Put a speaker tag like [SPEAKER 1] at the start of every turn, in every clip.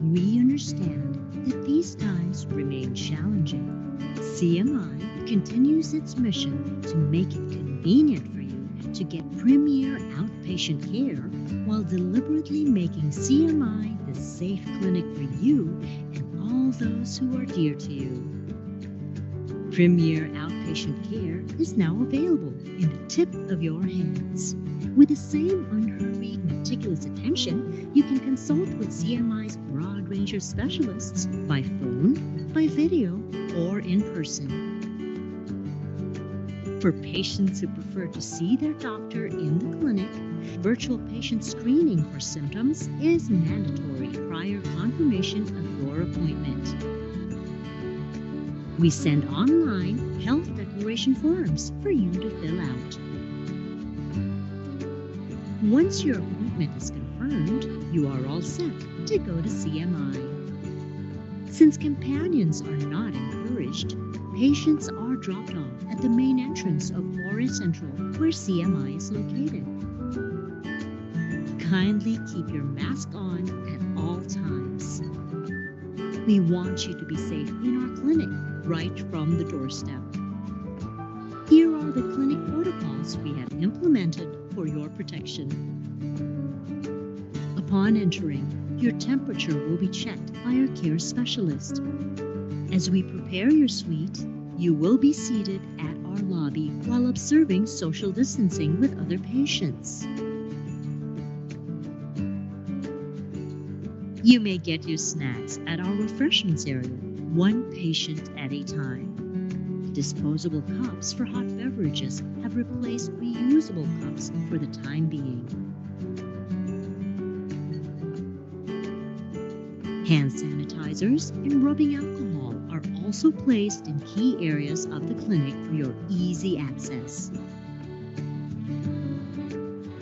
[SPEAKER 1] We understand that these times remain challenging. CMI continues its mission to make it convenient for you to get premier outpatient care while deliberately making CMI the safe clinic for you and all those who are dear to you. Premier outpatient care is now available in the tip of your hands. With the same unhurried, meticulous attention, you can consult with CMI's broad range of specialists by phone, by video, or in person. For patients who prefer to see their doctor in the clinic, virtual patient screening for symptoms is mandatory prior confirmation of your appointment. We send online health declaration forms for you to fill out. Once your appointment is confirmed, you are all set to go to CMI. Since companions are not encouraged, patients are dropped off at the main entrance of Florida Central, where CMI is located. Kindly keep your mask on at all times. We want you to be safe in our clinic, right from the doorstep. Here are the clinic protocols we have implemented for your protection. Upon entering, your temperature will be checked by our care specialist. As we prepare your suite, you will be seated at our lobby while observing social distancing with other patients. You may get your snacks at our refreshments area, one patient at a time. Disposable cups for hot beverages have replaced reusable cups for the time being. Hand sanitizers and rubbing alcohol are also placed in key areas of the clinic for your easy access.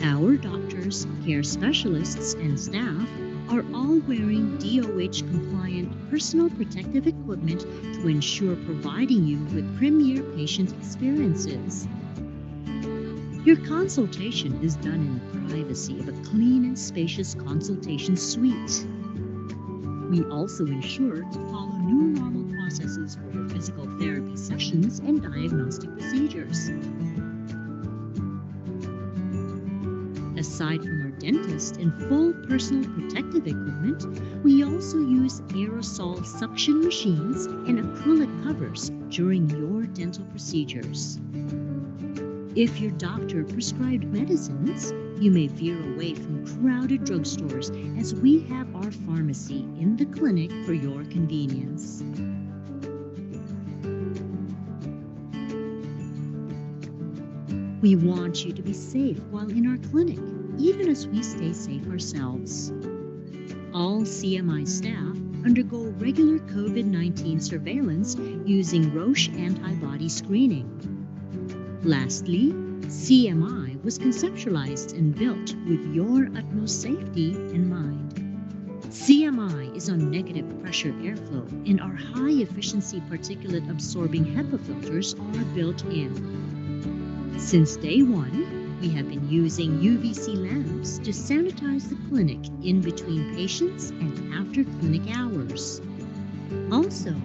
[SPEAKER 1] Our doctors, care specialists, and staff are all wearing DOH-compliant personal protective equipment to ensure providing you with premier patient experiences. Your consultation is done in the privacy of a clean and spacious consultation suite. We also ensure to follow new normal processes for your physical therapy sessions and diagnostic procedures. Aside from our dentist and full personal protective equipment, we also use aerosol suction machines and acrylic covers during your dental procedures. If your doctor prescribed medicines, you may veer away from crowded drugstores as we have our pharmacy in the clinic for your convenience. We want you to be safe while in our clinic, even as we stay safe ourselves. All CMI staff undergo regular COVID-19 surveillance using Roche antibody screening. Lastly, CMI was conceptualized and built with your utmost safety in mind. CMI is on negative pressure airflow, and our high-efficiency particulate absorbing HEPA filters are built in. Since day one, we have been using UVC lamps to sanitize the clinic in between patients and after clinic hours. Also,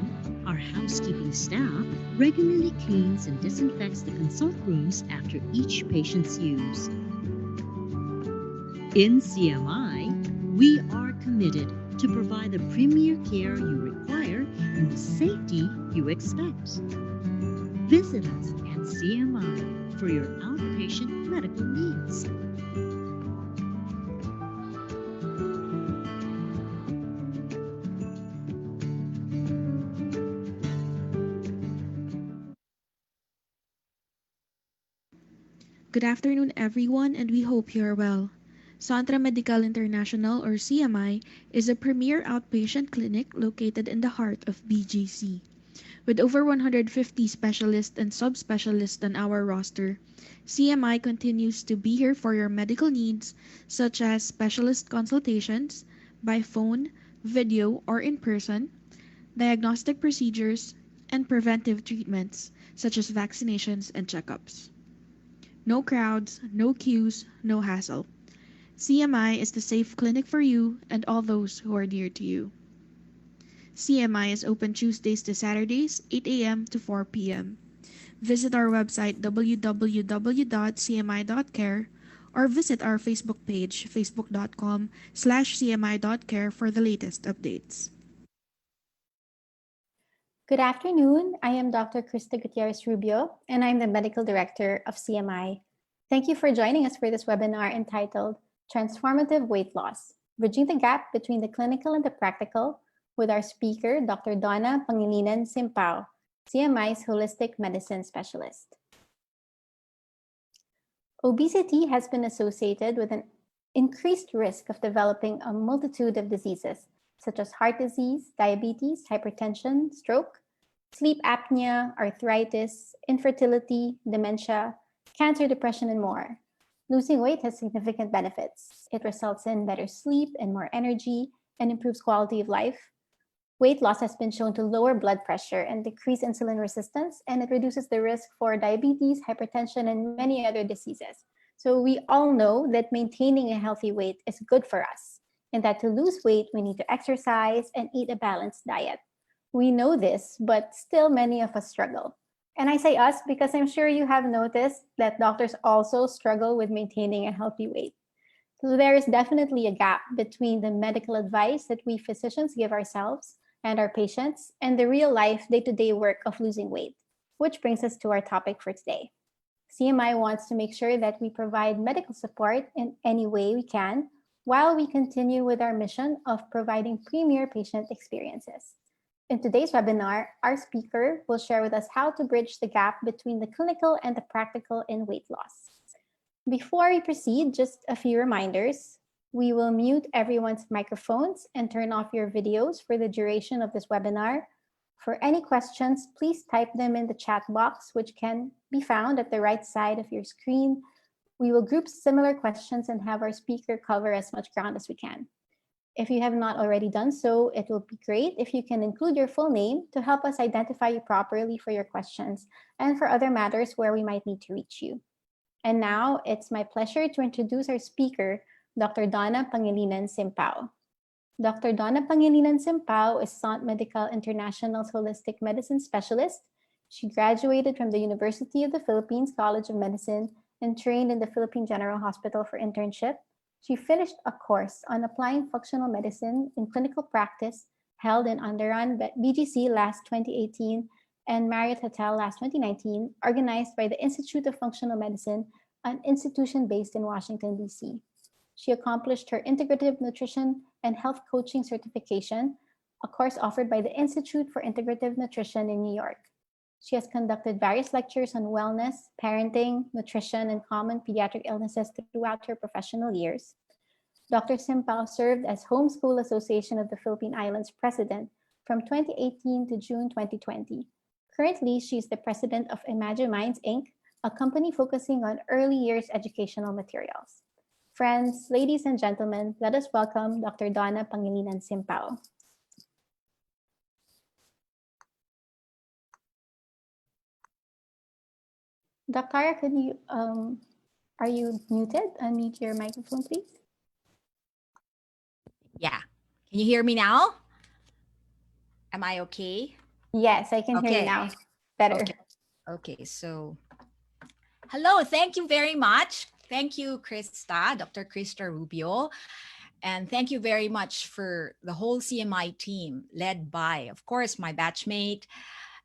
[SPEAKER 1] our housekeeping staff regularly cleans and disinfects the consult rooms after each patient's use. In CMI, we are committed to provide the premier care you require and the safety you expect. Visit us at CMI for your outpatient medical needs.
[SPEAKER 2] Good afternoon, everyone, and we hope you are well. Centre Medical International, or CMI, is a premier outpatient clinic located in the heart of BGC. With over 150 specialists and subspecialists on our roster, CMI continues to be here for your medical needs, such as specialist consultations by phone, video, or in person, diagnostic procedures, and preventive treatments, such as vaccinations and checkups. No crowds, no queues, no hassle. CMI is the safe clinic for you and all those who are dear to you. CMI is open Tuesdays to Saturdays, 8 a.m. to 4 p.m. Visit our website www.cmi.care or visit our Facebook page facebook.com/cmi.care for the latest updates.
[SPEAKER 3] Good afternoon. I am Dr. Krista Gutierrez Rubio, and I'm the Medical Director of CMI. Thank you for joining us for this webinar entitled Transformative Weight Loss, Bridging the Gap Between the Clinical and the Practical, with our speaker, Dr. Donna Pangilinan-Simpao, CMI's Holistic Medicine Specialist. Obesity has been associated with an increased risk of developing a multitude of diseases, such as heart disease, diabetes, hypertension, stroke, sleep apnea, arthritis, infertility, dementia, cancer, depression, and more. Losing weight has significant benefits. It results in better sleep and more energy and improves quality of life. Weight loss has been shown to lower blood pressure and decrease insulin resistance, and it reduces the risk for diabetes, hypertension, and many other diseases. So we all know that maintaining a healthy weight is good for us, and that to lose weight, we need to exercise and eat a balanced diet. We know this, but still many of us struggle. And I say us because I'm sure you have noticed that doctors also struggle with maintaining a healthy weight. So there is definitely a gap between the medical advice that we physicians give ourselves and our patients and the real life day-to-day work of losing weight, which brings us to our topic for today. CMI wants to make sure that we provide medical support in any way we can while we continue with our mission of providing premier patient experiences. In today's webinar, our speaker will share with us how to bridge the gap between the clinical and the practical in weight loss. Before we proceed, just a few reminders. We will mute everyone's microphones and turn off your videos for the duration of this webinar. For any questions, please type them in the chat box, which can be found at the right side of your screen. We will group similar questions and have our speaker cover as much ground as we can. If you have not already done so, it will be great if you can include your full name to help us identify you properly for your questions and for other matters where we might need to reach you. And now it's my pleasure to introduce our speaker, Dr. Donna Pangilinan-Simpao. Dr. Donna Pangilinan-Simpao is Centre Medical International's Holistic Medicine Specialist. She graduated from the University of the Philippines College of Medicine and trained in the Philippine General Hospital for internship. She finished a course on applying functional medicine in clinical practice held in Andaran BGC last 2018 and Marriott Hotel last 2019, organized by the Institute of Functional Medicine, an institution based in Washington, D.C. She accomplished her Integrative Nutrition and Health Coaching certification, a course offered by the Institute for Integrative Nutrition in New York. She has conducted various lectures on wellness, parenting, nutrition, and common pediatric illnesses throughout her professional years. Dr. Simpao served as Homeschool Association of the Philippine Islands president from 2018 to June 2020. Currently, she is the president of Imagine Minds, Inc., a company focusing on early years educational materials. Friends, ladies and gentlemen, let us welcome Dr. Donna Pangilinan-Simpao. Dr. Are you muted? Unmute your microphone, please.
[SPEAKER 4] Yeah. Can you hear me now? Am I okay?
[SPEAKER 3] Yes, I can hear you now. Better.
[SPEAKER 4] Okay. So, hello. Thank you very much. Thank you, Dr. Krista Rubio. And thank you very much for the whole CMI team led by, of course, my batchmate,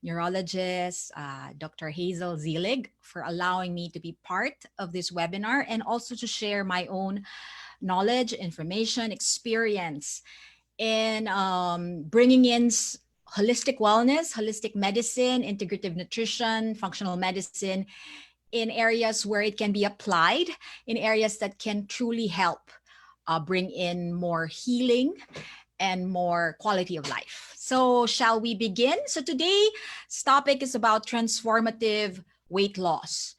[SPEAKER 4] neurologist, Dr. Hazel Zelig, for allowing me to be part of this webinar and also to share my own knowledge, information, experience in bringing in holistic wellness, holistic medicine, integrative nutrition, functional medicine in areas where it can be applied, in areas that can truly help bring in more healing and more quality of life. So shall we begin? So today's topic is about transformative weight loss.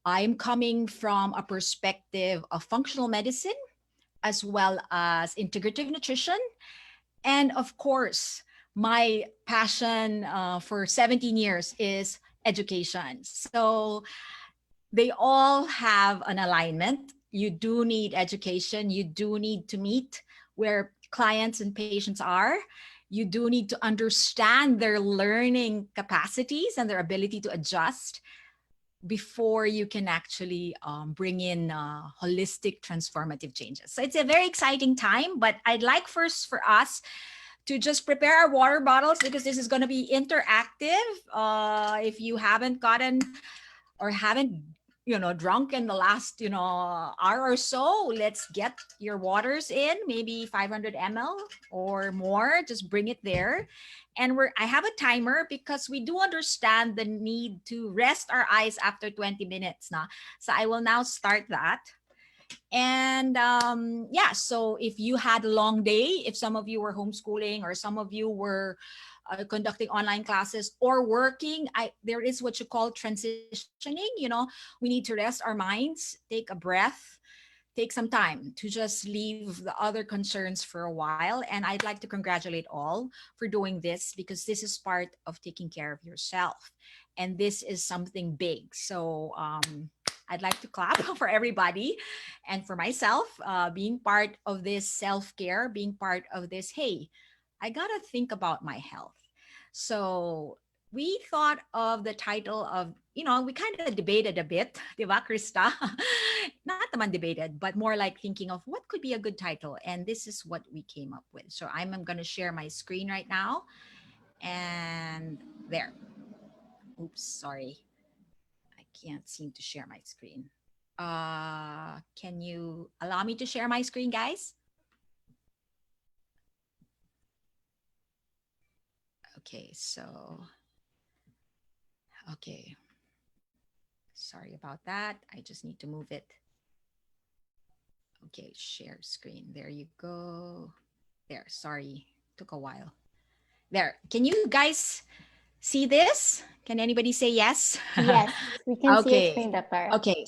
[SPEAKER 4] I'm coming from a perspective of functional medicine as well as integrative nutrition. And of course, my passion for 17 years is education. So they all have an alignment. You do need education. You do need to meet where clients and patients are. You do need to understand their learning capacities and their ability to adjust before you can actually bring in holistic transformative changes. So it's a very exciting time, but I'd like first for us to just prepare our water bottles because this is going to be interactive. If you haven't gotten or haven't drunk in the last hour or so, let's get your waters in, maybe 500 ml or more. Just bring it there. And I have a timer because we do understand the need to rest our eyes after 20 minutes now. So I will now start that. And yeah, so if you had a long day, if some of you were homeschooling or some of you were conducting online classes or working, there is what you call transitioning. We need to rest our minds, take a breath, take some time to just leave the other concerns for a while. And I'd like to congratulate all for doing this because this is part of taking care of yourself. And this is something big. So I'd like to clap for everybody and for myself being part of this self-care, being part of this, hey, I got to think about my health. So we thought of the title of, we kind of debated a bit, diba, Krista? Not naman debated, but more like thinking of what could be a good title. And this is what we came up with. So I'm going to share my screen right now. And there. Oops, sorry. I can't seem to share my screen. Can you allow me to share my screen, guys? Okay, so, okay. Sorry about that. I just need to move it. Okay, share screen. There you go. There, sorry, took a while. There, can you guys see this? Can anybody say yes?
[SPEAKER 3] Yes, we can see your screen, Dr.
[SPEAKER 4] Okay,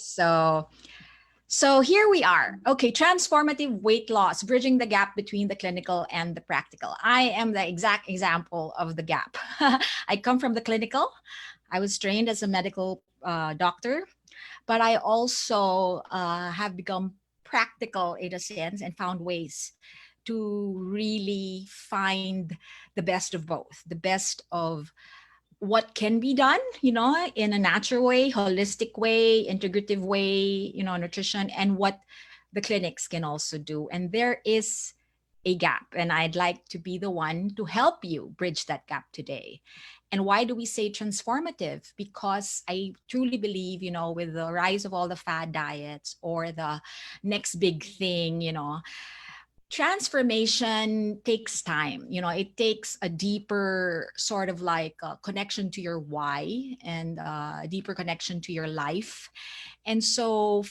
[SPEAKER 4] so here we are. Okay, transformative weight loss, bridging the gap between the clinical and the practical. I am the exact example of the gap. I come from the clinical. I was trained as a medical doctor, but I also have become practical in a sense and found ways to really find the best of both, the best of what can be done, in a natural way, holistic way, integrative way, nutrition, and what the clinics can also do. And there is a gap, and I'd like to be the one to help you bridge that gap today. And why do we say transformative? Because I truly believe, with the rise of all the fad diets or the next big thing, transformation takes time. It takes a deeper sort of like a connection to your why and a deeper connection to your life. And so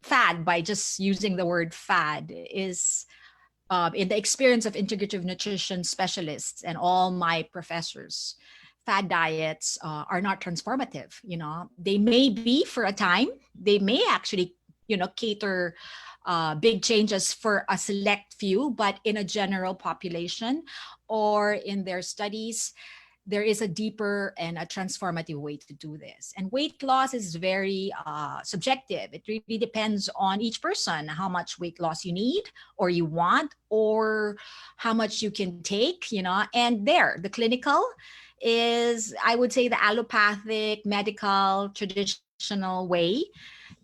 [SPEAKER 4] fad, by just using the word fad, is in the experience of integrative nutrition specialists and all my professors, fad diets are not transformative. They may be for a time. They may actually, cater big changes for a select few, but in a general population or in their studies, there is a deeper and a transformative way to do this. And weight loss is very subjective. It really depends on each person, how much weight loss you need or you want, or how much you can take, and there, the clinical is, I would say, the allopathic, medical, traditional way.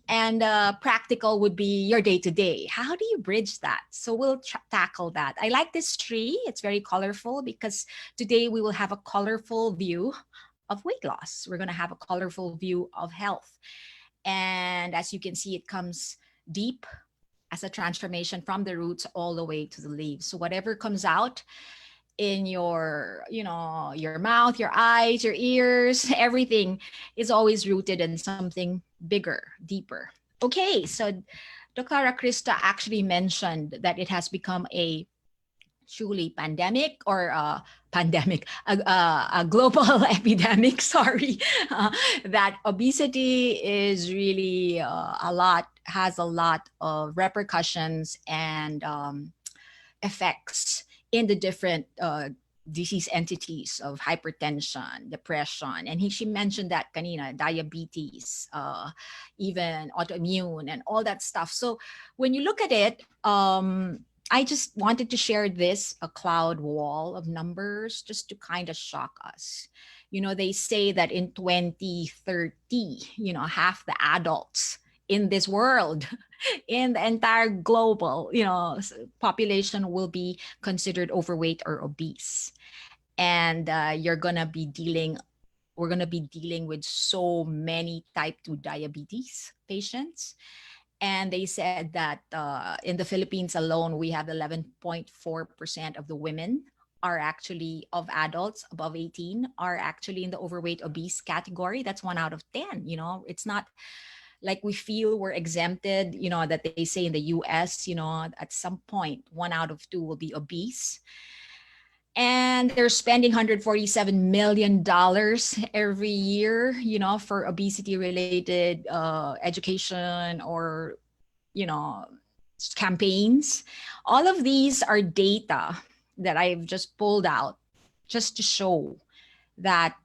[SPEAKER 4] And practical would be your day to day. How do you bridge that? So we'll tackle that. I like this tree. It's very colorful because today we will have a colorful view of weight loss. We're going to have a colorful view of health. And as you can see, it comes deep as a transformation from the roots all the way to the leaves. So whatever comes out in your your mouth, your eyes, your ears, everything is always rooted in something bigger, deeper. Okay, so Dr. Krista actually mentioned that it has become a truly pandemic, or a global epidemic, sorry, that obesity is really has a lot of repercussions and effects in the different disease entities of hypertension, depression, and she mentioned that kanina, diabetes, even autoimmune and all that stuff. So when you look at it, I just wanted to share this, a cloud wall of numbers, just to kind of shock us. They say that in 2030, half the adults in this world, in the entire global, population, will be considered overweight or obese. And we're gonna be dealing with so many type 2 diabetes patients. And they said that in the Philippines alone, we have 11.4% of the women are actually, of adults above 18, are actually in the overweight obese category. That's 1 out of 10. It's not like we feel we're exempted, that they say in the US, at some point, 1 out of 2 will be obese. And they're spending $147 million every year, for obesity related education or, campaigns. All of these are data that I've just pulled out just to show that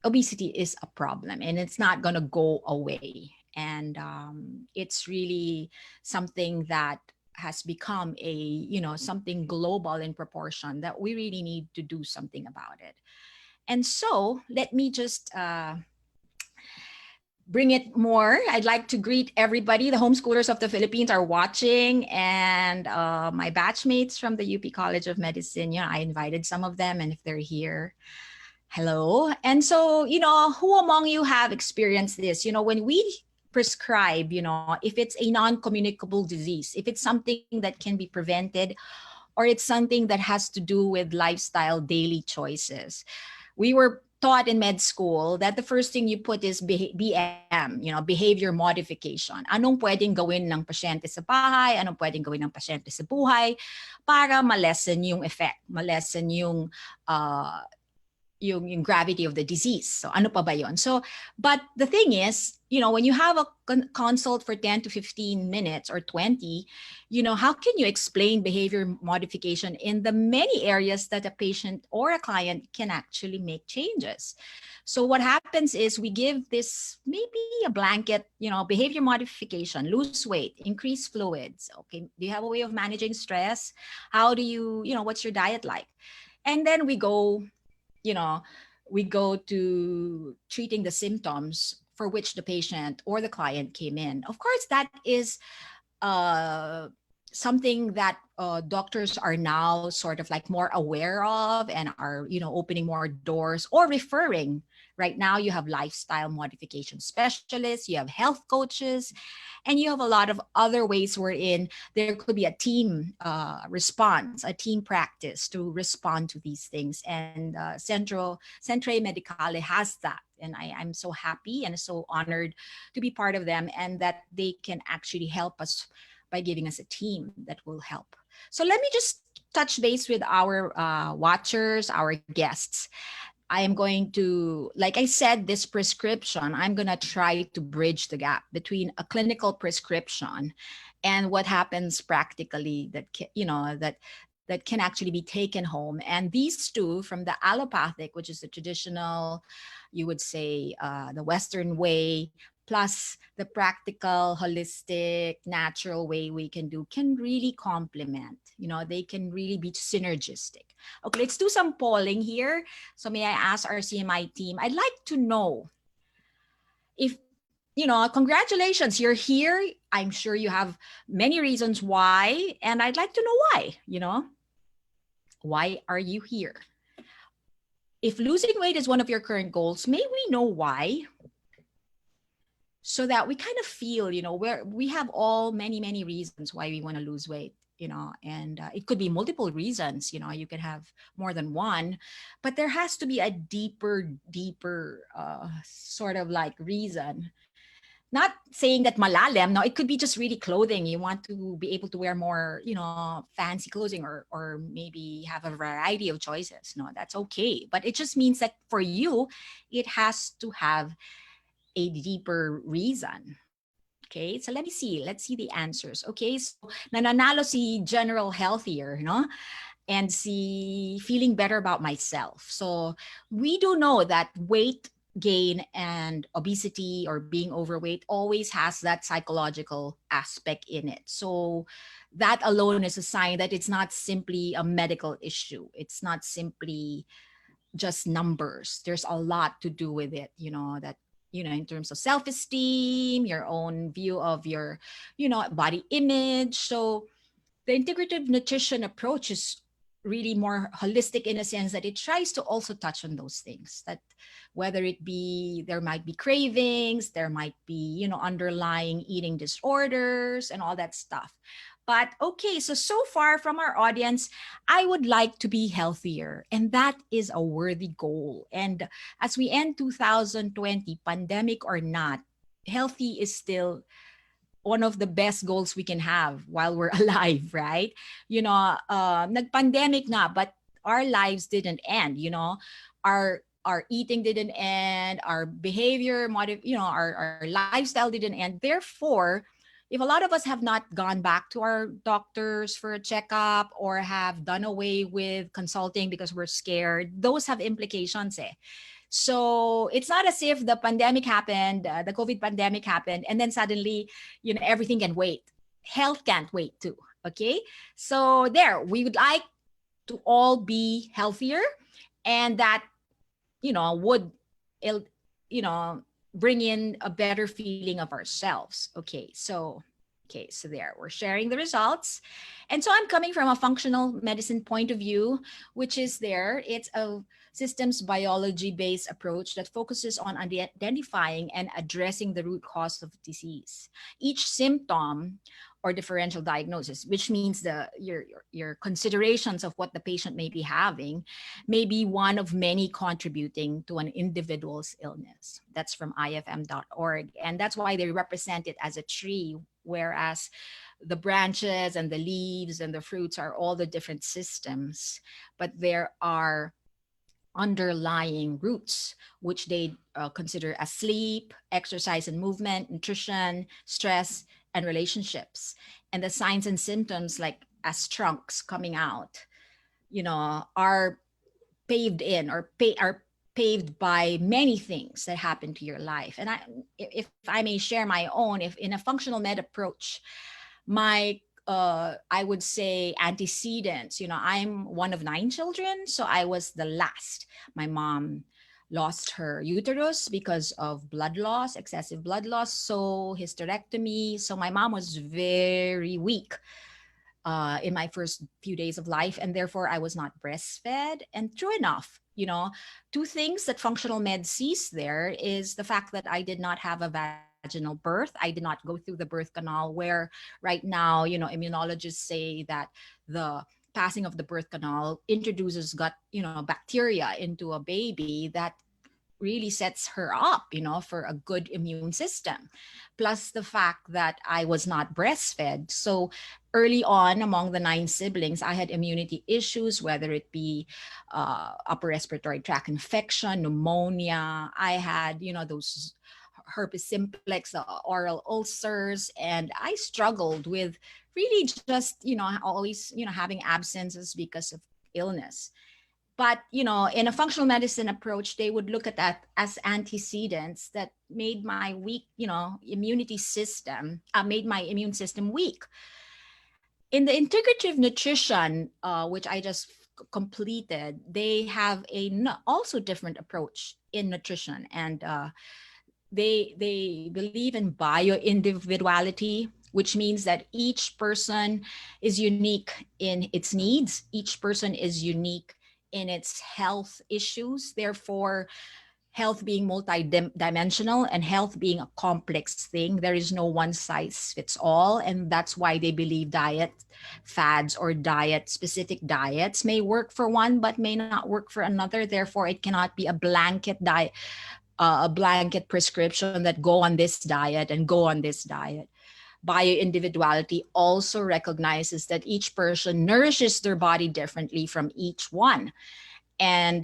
[SPEAKER 4] obesity is a problem and it's not going to go away. And it's really something that has become something global in proportion that we really need to do something about it. And so let me just bring it more. I'd like to greet everybody. The homeschoolers of the Philippines are watching, and my batchmates from the UP College of Medicine, I invited some of them, and if they're here, hello. And so, who among you have experienced this? When we prescribe, if it's a non-communicable disease, if it's something that can be prevented, or it's something that has to do with lifestyle, daily choices. We were taught in med school that the first thing you put is BM, behavior modification. Anong pwedeng gawin ng pasyente sa bahay, anong pwedeng gawin ng pasyente sa buhay para ma-lessen yung effect, ma-lessen yung gravity of the disease. So ano pa ba yun? So, but the thing is, when you have a consult for 10 to 15 minutes or 20, how can you explain behavior modification in the many areas that a patient or a client can actually make changes? So what happens is we give this maybe a blanket, behavior modification, lose weight, increase fluids. Okay, do you have a way of managing stress? How do you, what's your diet like? And then we go to treating the symptoms for which the patient or the client came in. Of course, that is something that doctors are now sort of like more aware of and are, opening more doors or referring. Right now, you have lifestyle modification specialists, you have health coaches, and you have a lot of other ways wherein there could be a team response, a team practice to respond to these things. And Centre Medicale has that. And I'm so happy and so honored to be part of them, and that they can actually help us by giving us a team that will help. So let me just touch base with our watchers, our guests. I am going to, like I said, this prescription, I'm going to try to bridge the gap between a clinical prescription and what happens practically that, that can actually be taken home. And these two, from the allopathic, which is the traditional, you would say, the Western way, plus the practical, holistic, natural way we can do, can really complement. They can really be synergistic. Okay, let's do some polling here. So may I ask our CMI team, I'd like to know if, congratulations, you're here. I'm sure you have many reasons why, and I'd like to know why. Why are you here? If losing weight is one of your current goals, may we know why? So that we kind of feel, where we have all many reasons why we want to lose weight, and it could be multiple reasons, you could have more than one, but there has to be a deeper sort of like reason. Not saying that malalim, no, it could be just really clothing. You want to be able to wear more, fancy clothing, or maybe have a variety of choices. No, that's okay. But it just means that for you, it has to have a deeper reason. Okay, so let me see. Let's see the answers. Okay, so nananalo si general healthier, no? And si feeling better about myself. So we do know that weight gain and obesity or being overweight always has that psychological aspect in it. So that alone is a sign that it's not simply a medical issue. It's not simply just numbers. There's a lot to do with it, that in terms of self-esteem, your own view of your, body image. So the integrative nutrition approach is really more holistic in a sense that it tries to also touch on those things, that whether it be, there might be cravings, there might be, underlying eating disorders and all that stuff. But okay, so far from our audience, I would like to be healthier, and that is a worthy goal. And as we end 2020, pandemic or not, healthy is still one of the best goals we can have while we're alive, right? Nag-pandemic na, but our lives didn't end, our eating didn't end, our behavior, our lifestyle didn't end. Therefore, if a lot of us have not gone back to our doctors for a checkup or have done away with consulting because we're scared, those have implications. So it's not as if the pandemic happened, the COVID pandemic happened, and then suddenly, everything can wait. Health can't wait too. Okay. So there, we would like to all be healthier, and that, would, bring in a better feeling of ourselves. Okay, so there, we're sharing the results. And so I'm coming from a functional medicine point of view, which is there. It's a systems biology-based approach that focuses on identifying and addressing the root cause of disease. Each symptom or differential diagnosis, which means your considerations of what the patient may be having, may be one of many contributing to an individual's illness. That's from ifm.org. And that's why they represent it as a tree, whereas the branches and the leaves and the fruits are all the different systems, but there are underlying roots, which they consider as sleep, exercise and movement, nutrition, stress, and relationships. And the signs and symptoms, like as trunks coming out, are paved in or are paved by many things that happen to your life. And if I may share my own, if in a functional med approach, my I would say antecedents, I'm one of 9 children, so I was the last. My mom lost her uterus because of blood loss, excessive blood loss, so hysterectomy. So my mom was very weak. in my first few days of life, and therefore I was not breastfed. And true enough, two things that functional med sees there is the fact that I did not have a vaginal birth. I did not go through the birth canal, where right now, immunologists say that the passing of the birth canal introduces bacteria into a baby that really sets her up, for a good immune system. Plus the fact that I was not breastfed. So early on, among the 9 siblings, I had immunity issues, whether it be upper respiratory tract infection, pneumonia. I had, those herpes simplex, oral ulcers, and I struggled with really just, always, having absences because of illness. But in a functional medicine approach, they would look at that as antecedents that made my weak immunity system, made my immune system weak. In the integrative nutrition, which I just completed, they have also different approach in nutrition. And they believe in bioindividuality, which means that each person is unique in its needs. Each person is unique in its health issues. Therefore, health being multi-dimensional and health being a complex thing, there is no one size fits all. And that's why they believe diet fads or diet specific diets may work for one but may not work for another. Therefore, it cannot be a blanket diet, a blanket prescription that go on this diet and go on this diet. Bioindividuality also recognizes that each person nourishes their body differently from each one. And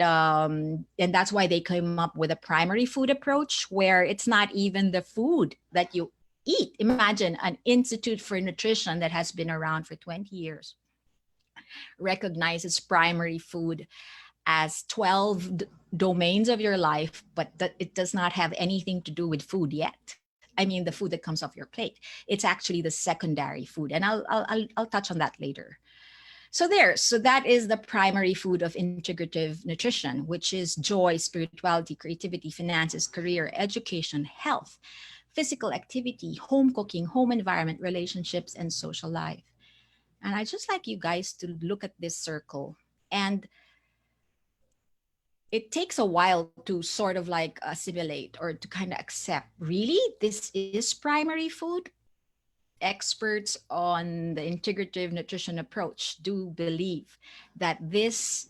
[SPEAKER 4] that's why they came up with a primary food approach, where it's not even the food that you eat. Imagine an institute for nutrition that has been around for 20 years recognizes primary food as 12 domains of your life, but that it does not have anything to do with food yet. I mean, the food that comes off your plate. It's actually the secondary food, and I'll touch on that later. So that is the primary food of integrative nutrition, which is joy, spirituality, creativity, finances, career, education, health, physical activity, home cooking, home environment, relationships, and social life. And I just like you guys to look at this circle. And it takes a while to sort of like assimilate or to kind of accept, really, this is primary food? Experts on the integrative nutrition approach do believe that this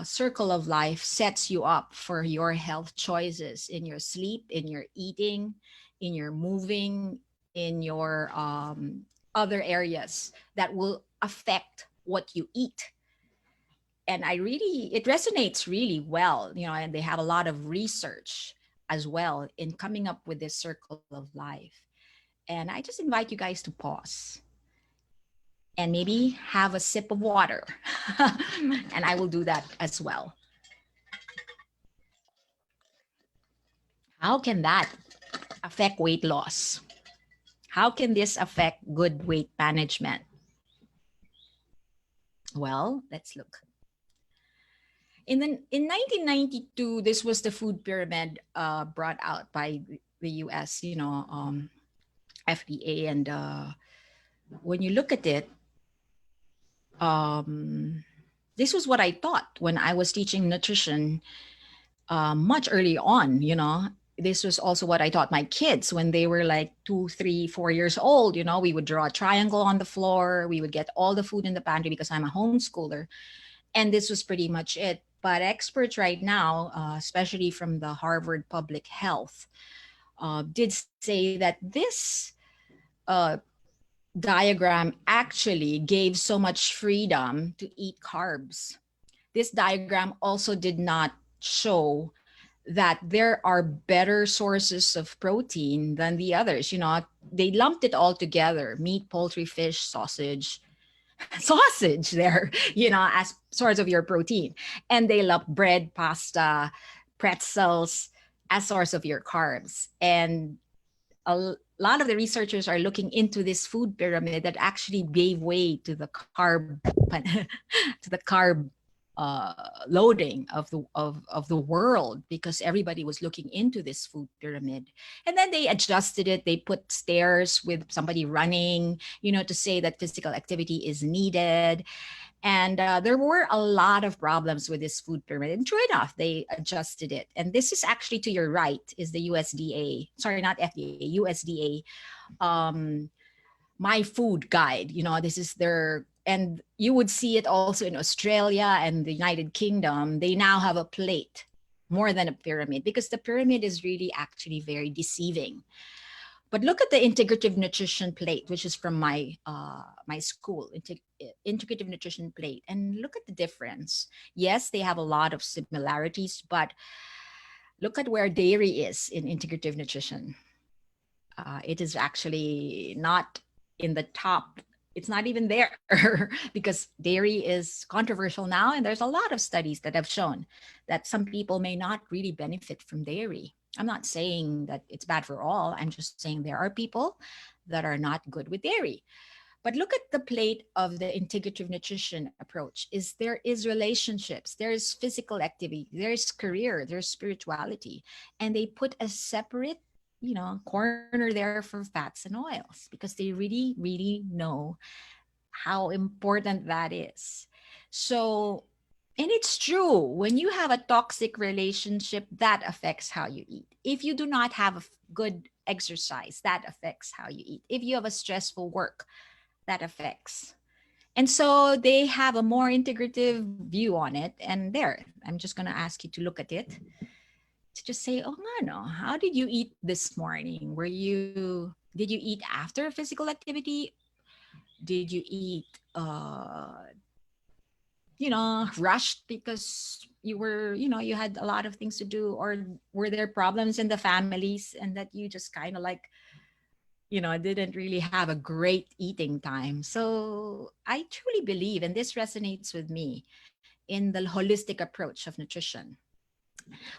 [SPEAKER 4] circle of life sets you up for your health choices in your sleep, in your eating, in your moving, in your other areas that will affect what you eat. And it resonates really well, and they have a lot of research as well in coming up with this circle of life. And I just invite you guys to pause and maybe have a sip of water. And I will do that as well. How can that affect weight loss? How can this affect good weight management? Well, let's look. In 1992, this was the food pyramid brought out by the US, FDA. And when you look at it, this was what I thought when I was teaching nutrition much early on. This was also what I taught my kids when they were like 2, 3, 4 years old. We would draw a triangle on the floor. We would get all the food in the pantry because I'm a homeschooler. And this was pretty much it. But experts right now, especially from the Harvard Public Health, did say that this diagram actually gave so much freedom to eat carbs. This diagram also did not show that there are better sources of protein than the others. They lumped it all together: meat, poultry, fish, sausage there, as source of your protein. And they lumped bread, pasta, pretzels as source of your carbs. And a lot of the researchers are looking into this food pyramid that actually gave way to the carb to the carb loading of the world, because everybody was looking into this food pyramid. And then they adjusted it. They put stairs with somebody running, to say that physical activity is needed. And there were a lot of problems with this food pyramid. And true enough, they adjusted it. And this is actually to your right is the USDA, sorry, not FDA, USDA My Food Guide. This is their, and you would see it also in Australia and the United Kingdom. They now have a plate more than a pyramid, because the pyramid is really actually very deceiving. But look at the integrative nutrition plate, which is from my school, integrative nutrition plate, and look at the difference. Yes, they have a lot of similarities, but look at where dairy is in integrative nutrition. It is actually not in the top. It's not even there because dairy is controversial now. And there's a lot of studies that have shown that some people may not really benefit from dairy. I'm not saying that it's bad for all. I'm just saying there are people that are not good with dairy. But look at the plate of the integrative nutrition approach. There is relationships, there is physical activity, there's career, there's spirituality. And they put a separate, corner there for fats and oils, because they really, really know how important that is. So, and it's true, when you have a toxic relationship, that affects how you eat. If you do not have a good exercise, that affects how you eat. If you have a stressful work, that affects. And so they have a more integrative view on it. And there, I'm just going to ask you to look at it, to just say, oh, no, how did you eat this morning? Did you eat after physical activity? Did you eat, rushed because you had a lot of things to do? Or were there problems in the families and that you just kind of like, didn't really have a great eating time? So I truly believe, and this resonates with me, in the holistic approach of nutrition.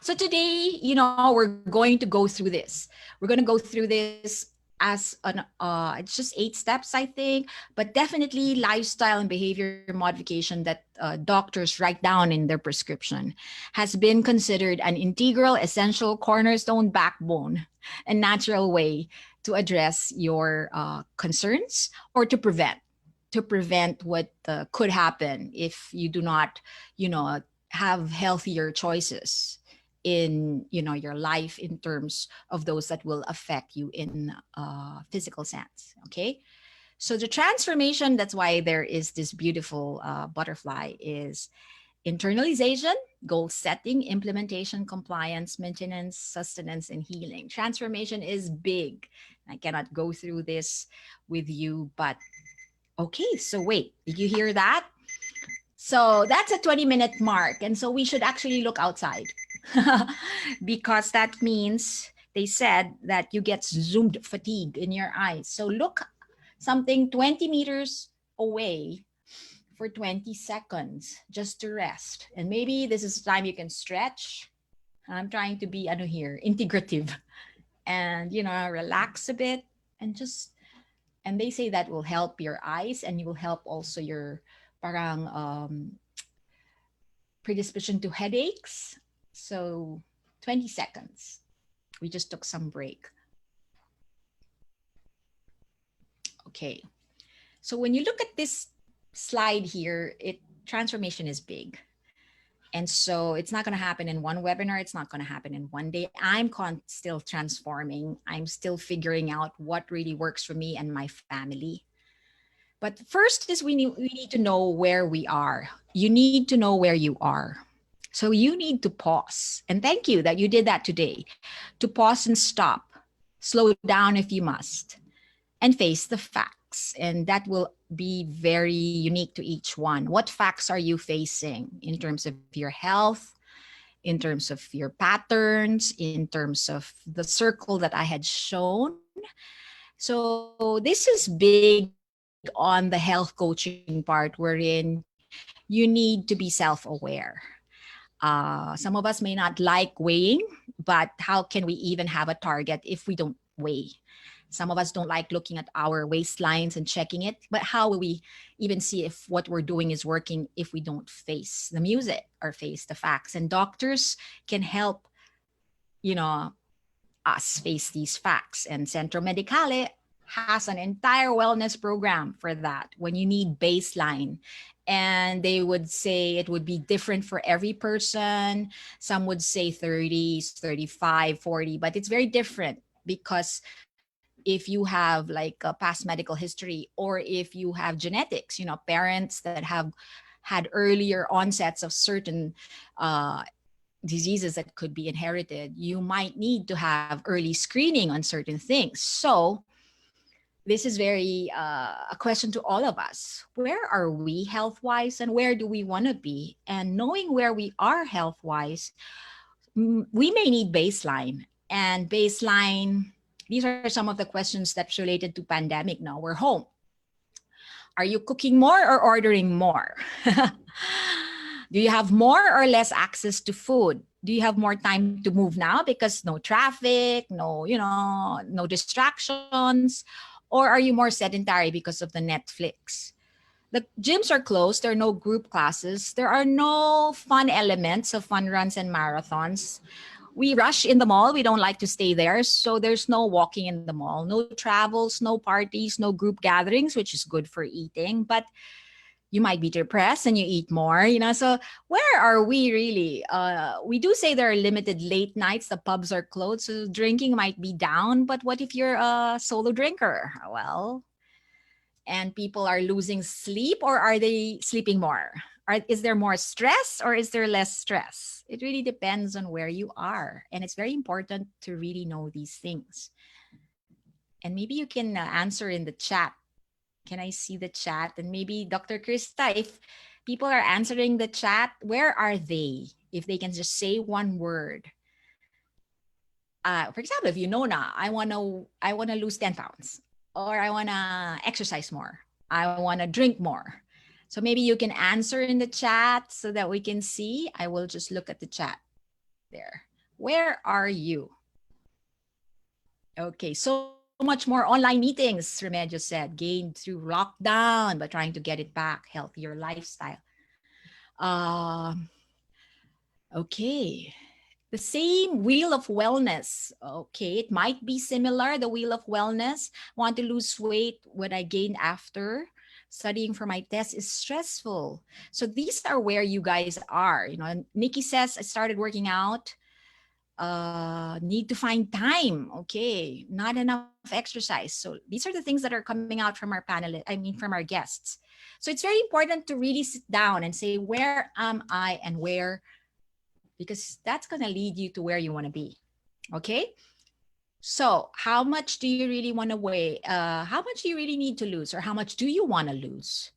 [SPEAKER 4] So today, we're going to go through this. We're going to go through this as it's just 8 steps, I think, but definitely lifestyle and behavior modification that doctors write down in their prescription has been considered an integral, essential, cornerstone, backbone, and natural way to address your concerns, or to prevent what could happen if you do not, have healthier choices in your life, in terms of those that will affect you in physical sense. Okay, so the transformation, that's why there is this beautiful butterfly, is internalization, goal setting, implementation, compliance, maintenance, sustenance, and healing. Transformation is big. I cannot go through this with you, but okay, so wait, did you hear that? So that's a 20-minute mark. And so we should actually look outside because that means they said that you get zoomed fatigue in your eyes. So look something 20 meters away for 20 seconds just to rest. And maybe this is the time you can stretch. I'm trying to be integrative and, relax a bit and they say that will help your eyes, and you will help also your parang predisposition to headaches. So 20 seconds. We just took some break. Okay. So when you look at this slide here, transformation is big. And so it's not going to happen in one webinar. It's not going to happen in one day. I'm still transforming. I'm still figuring out what really works for me and my family. But first is we need to know where we are. You need to know where you are. So you need to pause. And thank you that you did that today. To pause and stop. Slow down if you must. And face the facts. And that will be very unique to each one. What facts are you facing in terms of your health, in terms of your patterns, in terms of the circle that I had shown? So this is big on the health coaching part, wherein you need to be self-aware. Some of us may not like weighing, but how can we even have a target if we don't weigh? Some of us don't like looking at our waistlines and checking it, but how will we even see if what we're doing is working if we don't face the music or face the facts? And doctors can help, you know, us face these facts. And Centro Medicale has an entire wellness program for that when you need baseline. And they would say it would be different for every person. Some would say 30s, 35, 40, but it's very different because if you have like a past medical history or if you have genetics, parents that have had earlier onsets of certain diseases that could be inherited, you might need to have early screening on certain things. So this is very a question to all of us. Where are we health-wise and where do we want to be? And knowing where we are health-wise, we may need baseline. And baseline, these are some of the questions that's related to pandemic now. We're home. Are you cooking more or ordering more? Do you have more or less access to food? Do you have more time to move now because no traffic, no distractions? Or are you more sedentary because of the Netflix? The gyms are closed. There are no group classes. There are no fun elements of fun runs and marathons. We rush in the mall. We don't like to stay there. So there's no walking in the mall, no travels, no parties, no group gatherings, which is good for eating. But you might be depressed and you eat more, So where are we really? We do say there are limited late nights. The pubs are closed. So drinking might be down. But what if you're a solo drinker? Well, and people are losing sleep, or are they sleeping more? Is there more stress or is there less stress? It really depends on where you are. And it's very important to really know these things. And maybe you can answer in the chat. Can I see the chat? And maybe Dr. Krista, if people are answering the chat, where are they? If they can just say one word. For example, if now, I want to lose 10 pounds, or I want to exercise more. I want to drink more. So maybe you can answer in the chat so that we can see. I will just look at the chat there. Where are you? Okay, so much more online meetings, Remedios said, gained through lockdown, but trying to get it back, healthier lifestyle. Okay. The same wheel of wellness. Okay, it might be similar, the wheel of wellness. Want to lose weight, what I gained after studying for my test is stressful. So these are where you guys are. Nikki says, I started working out. Need to find time. Okay, not enough exercise. So these are the things that are coming out from our from our guests. So it's very important to really sit down and say, where am I and where, because that's going to lead you to where you want to be. Okay. So how much do you really want to weigh? How much do you really need to lose, or how much do you want to lose?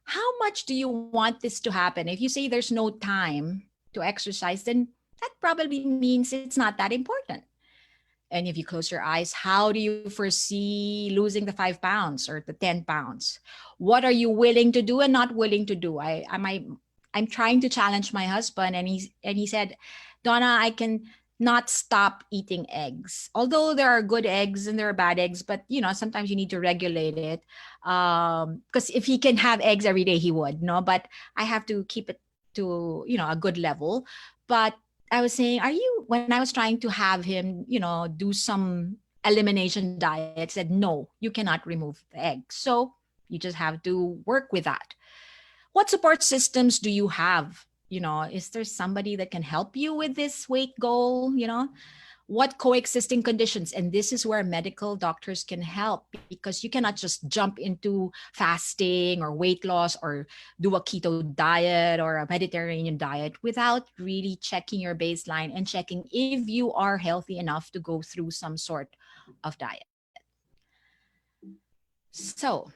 [SPEAKER 4] How much do you want this to happen? If you say there's no time to exercise, then that probably means it's not that important. And if you close your eyes, how do you foresee losing the 5 pounds or the 10 pounds? What are you willing to do and not willing to do? I'm trying to challenge my husband, and he said, Donna, I can not stop eating eggs. Although there are good eggs and there are bad eggs, but sometimes you need to regulate it. Because if he can have eggs every day, he would, no? But I have to keep it to, a good level. But I was saying, when I was trying to have him, do some elimination diet, said, no, you cannot remove the egg. So you just have to work with that. What support systems do you have? Is there somebody that can help you with this weight goal? What coexisting conditions? And this is where medical doctors can help, because you cannot just jump into fasting or weight loss or do a keto diet or a Mediterranean diet without really checking your baseline and checking if you are healthy enough to go through some sort of diet. So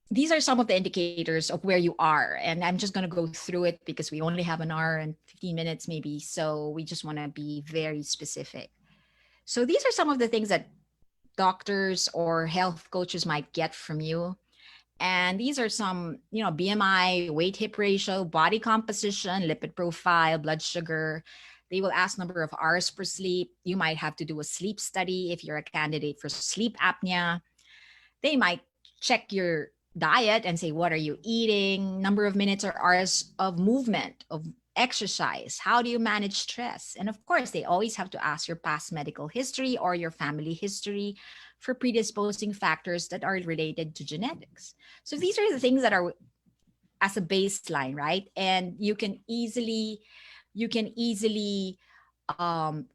[SPEAKER 4] these are some of the indicators of where you are. And I'm just going to go through it because we only have an hour and 15 minutes maybe. So we just want to be very specific. So these are some of the things that doctors or health coaches might get from you. And these are some, BMI, weight hip ratio, body composition, lipid profile, blood sugar, They will ask number of hours per sleep. You might have to do a sleep study if you're a candidate for sleep apnea. They might check your diet and say, what are you eating? Number of minutes or hours of movement, of exercise. How do you manage stress? And of course, they always have to ask your past medical history or your family history for predisposing factors that are related to genetics. So these are the things that are as a baseline, right? And you can easily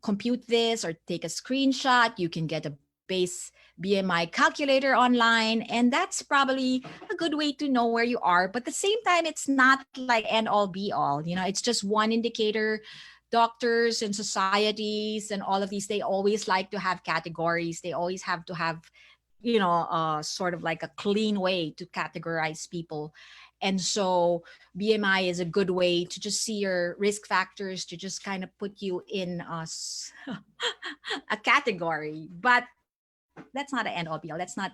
[SPEAKER 4] compute this or take a screenshot. You can get a base BMI calculator online, and that's probably a good way to know where you are. But at the same time, it's not like end all be all. It's just one indicator. Doctors and societies and all of these, they always like to have categories. They always have to have sort of like a clean way to categorize people. And so BMI is a good way to just see your risk factors, to just kind of put you in a category. But that's not an end all be all. Let's not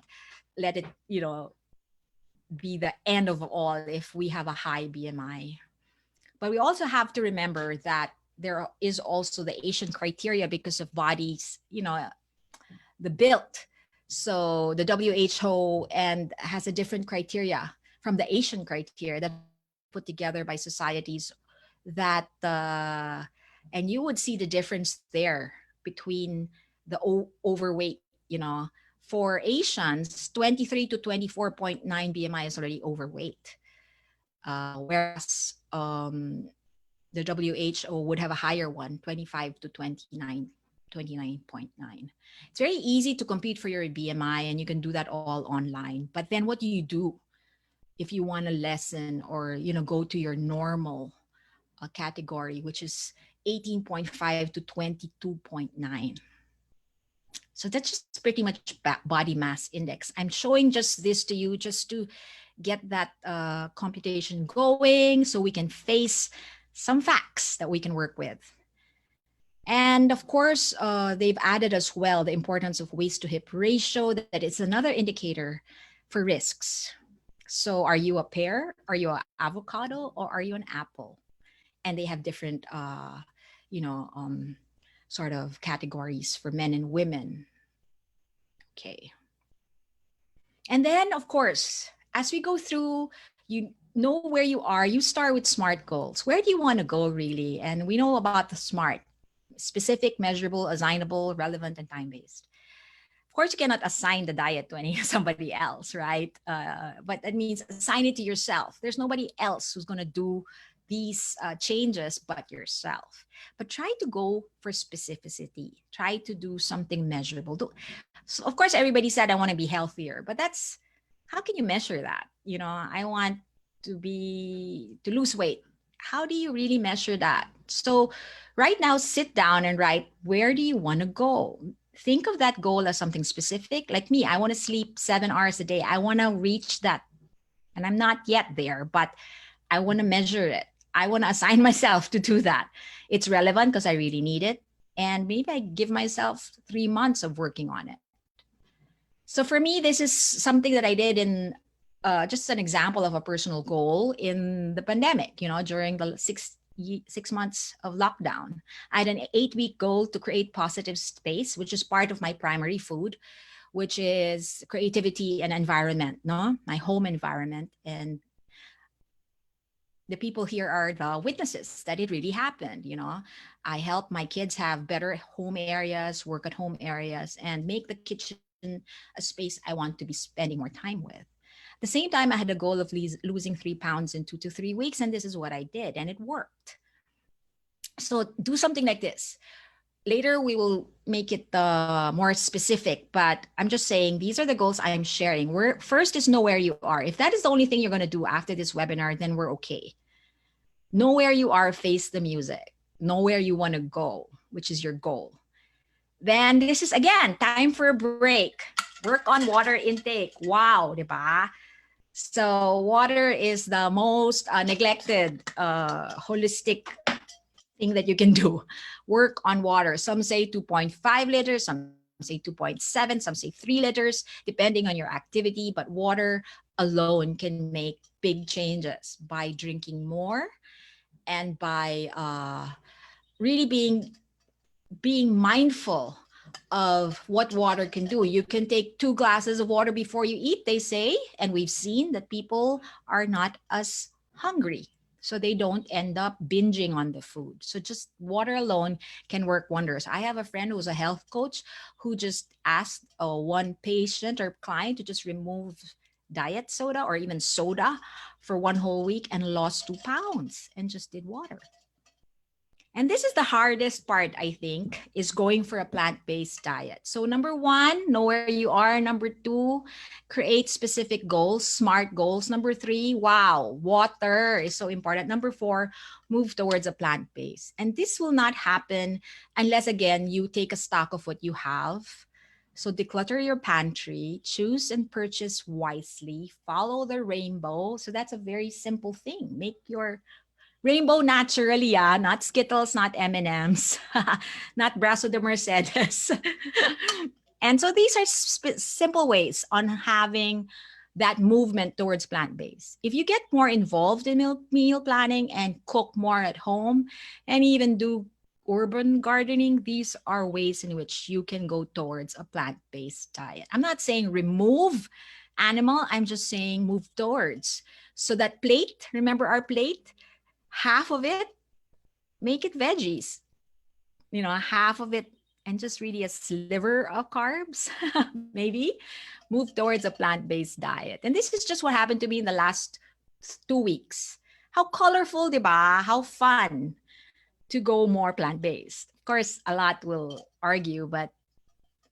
[SPEAKER 4] let it, be the end of all if we have a high BMI. But we also have to remember that there is also the Asian criteria because of bodies, the built. So the WHO and has a different criteria from the Asian criteria that put together by societies that and you would see the difference there between the overweight, for Asians, 23 to 24.9 BMI is already overweight. Whereas the WHO would have a higher one, 25 to 29.9. It's very easy to compete for your BMI, and you can do that all online. But then what do you do if you want to lessen or, go to your normal category, which is 18.5 to 22.9? So that's just pretty much body mass index. I'm showing just this to you just to get that computation going so we can face some facts that we can work with. And of course, they've added as well the importance of waist to hip ratio. That is another indicator for risks. So are you a pear? Are you an avocado? Or are you an apple? And they have different, sort of categories for men and women. Okay. And then, of course, as we go through, you know where you are. You start with SMART goals. Where do you want to go, really? And we know about the SMART: specific, measurable, assignable, relevant, and time-based. Of course, you cannot assign the diet to somebody else, right? But that means assign it to yourself. There's nobody else who's going to do these changes but yourself. But try to go for specificity. Try to do something measurable. So of course, everybody said, I want to be healthier, but how can you measure that? I want to lose weight. How do you really measure that? So right now, sit down and write, where do you want to go? Think of that goal as something specific. Like me, I want to sleep 7 hours a day. I want to reach that. And I'm not yet there, but I want to measure it. I want to assign myself to do that. It's relevant because I really need it. And maybe I give myself 3 months of working on it. So for me, this is something that I did in just an example of a personal goal in the pandemic, during the 6 months of lockdown. I had an 8-week goal to create positive space, which is part of my primary food, which is creativity and environment, my home environment. And the people here are the witnesses that it really happened. I help my kids have better home areas, work at home areas, and make the kitchen a space I want to be spending more time with. At the same time, I had a goal of losing 3 pounds in 2 to 3 weeks, and this is what I did, and it worked. So do something like this. Later, we will make it more specific, but I'm just saying these are the goals I'm sharing. First is know where you are. If that is the only thing you're going to do after this webinar, then we're okay. Know where you are, face the music. Know where you want to go, which is your goal. Then this is, again, time for a break. Work on water intake. Wow, diba? So water is the most neglected holistic thing that you can do. Work on water. Some say 2.5 liters, some say 2.7, some say 3 liters, depending on your activity. But water alone can make big changes by drinking more and by really being mindful of what water can do. You can take 2 glasses of water before you eat, they say, and we've seen that people are not as hungry. So they don't end up binging on the food. So just water alone can work wonders. I have a friend who's a health coach who just asked one patient or client to just remove diet soda or even soda for 1 whole week and lost 2 pounds and just did water. And this is the hardest part, I think, is going for a plant-based diet. So number one, know where you are. Number two, create specific goals, smart goals. Number three, wow, water is so important. Number four, move towards a plant-based. And this will not happen unless, again, you take a stock of what you have. So declutter your pantry, choose and purchase wisely, follow the rainbow. So that's a very simple thing. Make your rainbow naturally, not Skittles, not M&Ms, not Brazo de Mercedes. And so these are simple ways on having that movement towards plant-based. If you get more involved in meal planning and cook more at home and even do urban gardening, these are ways in which you can go towards a plant-based diet. I'm not saying remove animal, I'm just saying move towards. So that plate, remember our plate? Half of it, make it veggies, half of it, and just really a sliver of carbs, maybe move towards a plant-based diet. And this is just what happened to me in the last 2 weeks. How colorful, diba? How fun to go more plant-based. Of course, a lot will argue, but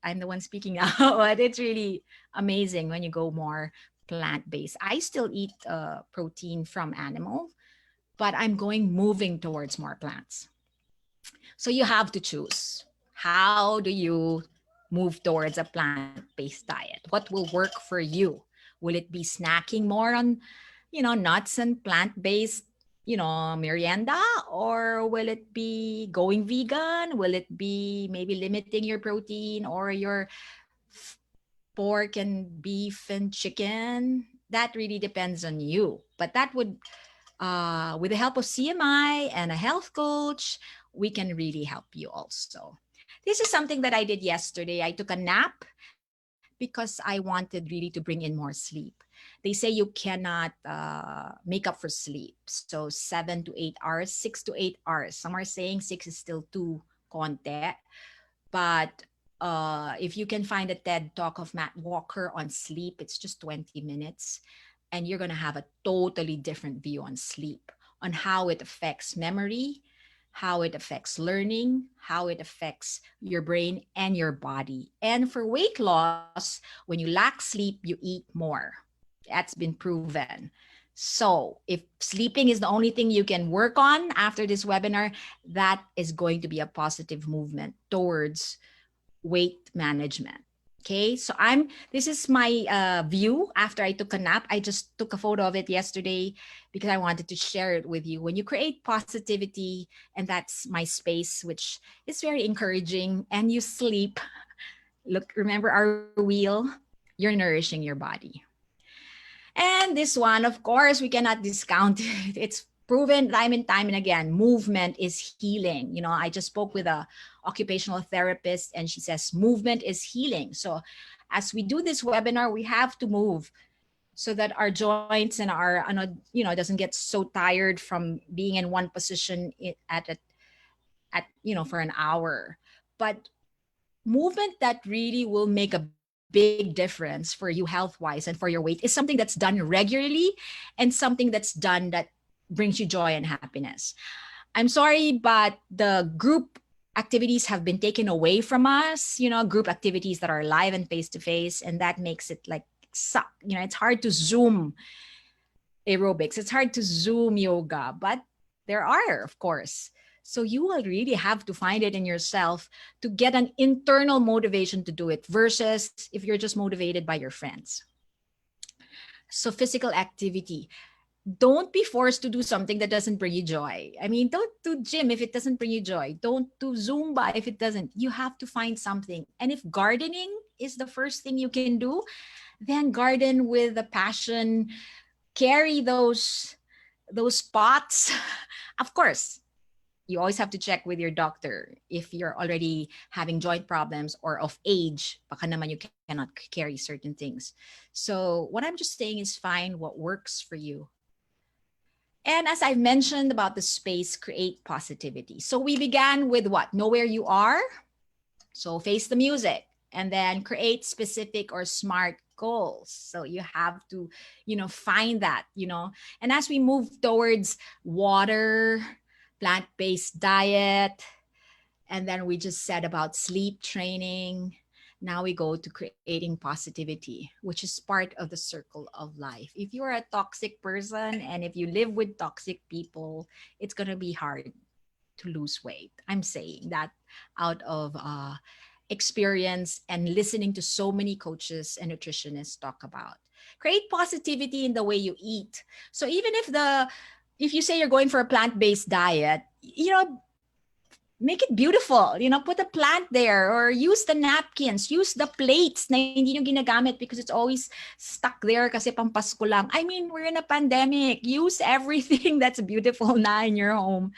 [SPEAKER 4] I'm the one speaking out. But it's really amazing when you go more plant-based. I still eat protein from animal, but I'm moving towards more plants. So you have to choose. How do you move towards a plant-based diet? What will work for you? Will it be snacking more on, nuts and plant-based, merienda? Or will it be going vegan? Will it be maybe limiting your protein or your pork and beef and chicken? That really depends on you. But that would with the help of CMI and a health coach, we can really help you also. This is something that I did yesterday. I took a nap because I wanted really to bring in more sleep. They say you cannot make up for sleep. So 7 to 8 hours, 6 to 8 hours. Some are saying 6 is still too konti. But if you can find a TED talk of Matt Walker on sleep, it's just 20 minutes. And you're going to have a totally different view on sleep, on how it affects memory, how it affects learning, how it affects your brain and your body. And for weight loss, when you lack sleep, you eat more. That's been proven. So if sleeping is the only thing you can work on after this webinar, that is going to be a positive movement towards weight management. Okay, so this is my view after I took a nap. I just took a photo of it yesterday because I wanted to share it with you. When you create positivity, and that's my space, which is very encouraging, and you sleep, look, remember our wheel, you're nourishing your body. And this one, of course, we cannot discount it. It's proven time and time and again, movement is healing. I just spoke with a occupational therapist and she says movement is healing. So as we do this webinar, we have to move so that our joints and our, doesn't get so tired from being in one position for an hour. But movement that really will make a big difference for you health-wise and for your weight is something that's done regularly and something that's done that brings you joy and happiness. I'm sorry, but the group activities have been taken away from us, group activities that are live and face-to-face, and that makes it suck. It's hard to Zoom aerobics. It's hard to Zoom yoga, but there are, of course. So you will really have to find it in yourself to get an internal motivation to do it versus if you're just motivated by your friends. So physical activity. Don't be forced to do something that doesn't bring you joy. I mean, don't do gym if it doesn't bring you joy. Don't do Zumba if it doesn't. You have to find something. And if gardening is the first thing you can do, then garden with a passion. Carry those pots. Of course, You always have to check with your doctor if you're already having joint problems or of age, baka naman you cannot carry certain things. So what I'm just saying is find what works for you. And as I've mentioned about the space, create positivity. So we began with what? Know where you are. So face the music, and then create specific or smart goals. So you have to, find that, and as we move towards water, plant-based diet, and then we just said about sleep training. Now we go to creating positivity, which is part of the circle of life. If you are a toxic person and if you live with toxic people, it's going to be hard to lose weight. I'm saying that out of experience and listening to so many coaches and nutritionists talk about. Create positivity in the way you eat. So even if you say you're going for a plant-based diet, make it beautiful, put a plant there, or use the napkins, use the plates na hindi nyo ginagamit because it's always stuck there kasi pampasko lang. I mean, we're in a pandemic. Use everything that's beautiful na in your home.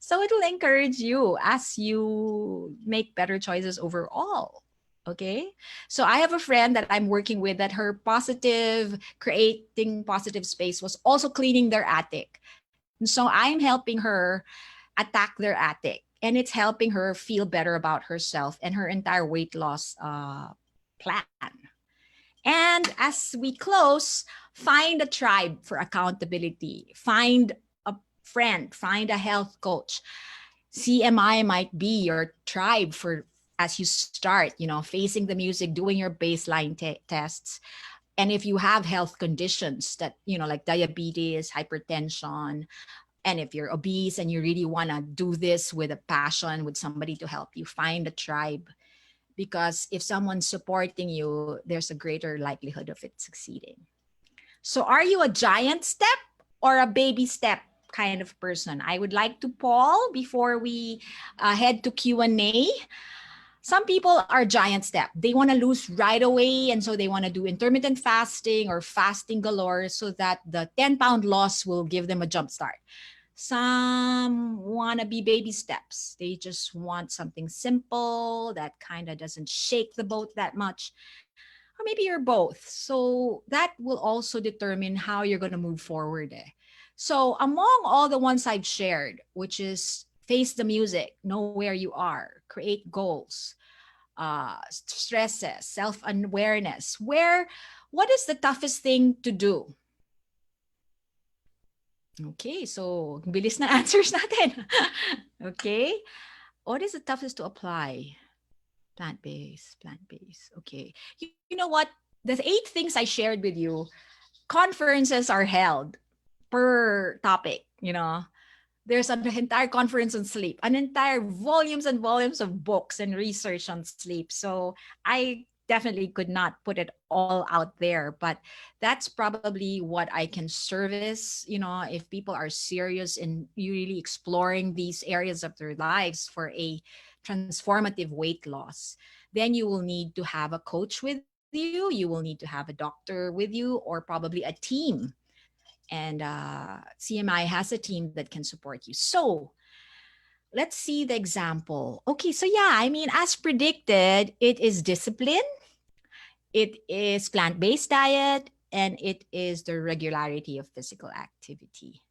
[SPEAKER 4] So it will encourage you as you make better choices overall. Okay. So I have a friend that I'm working with that her creating positive space was also cleaning their attic. And so I'm helping her attack their attic, and it's helping her feel better about herself and her entire weight loss plan. And as we close, find a tribe for accountability. Find a friend, find a health coach. CMI might be your tribe for as you start, facing the music, doing your baseline tests. And if you have health conditions that, like diabetes, hypertension, and if you're obese and you really want to do this with a passion, with somebody to help you, find a tribe. Because if someone's supporting you, there's a greater likelihood of it succeeding. So are you a giant step or a baby step kind of person? I would like to poll before we head to Q&A. Some people are giant step. They want to lose right away. And so they want to do intermittent fasting or fasting galore so that the 10-pound loss will give them a jump start. Some want to be baby steps. They just want something simple that kind of doesn't shake the boat that much. Or maybe you're both. So that will also determine how you're going to move forward. So among all the ones I've shared, which is face the music, know where you are, create goals, stresses, self-awareness, what is the toughest thing to do? Okay, so bilis na answers natin. Okay. What is the toughest to apply? Plant-based. Okay. You know what? The 8 things I shared with you, conferences are held per topic, There's an entire conference on sleep, an entire volumes and volumes of books and research on sleep. So I definitely could not put it all out there, but that's probably what I can service, if people are serious in really exploring these areas of their lives for a transformative weight loss. Then you will need to have a coach with you will need to have a doctor with you, or probably a team. And CMI has a team that can support you. So let's see the example. Okay, so yeah, I mean, as predicted, it is discipline, it is plant-based diet, and it is the regularity of physical activity.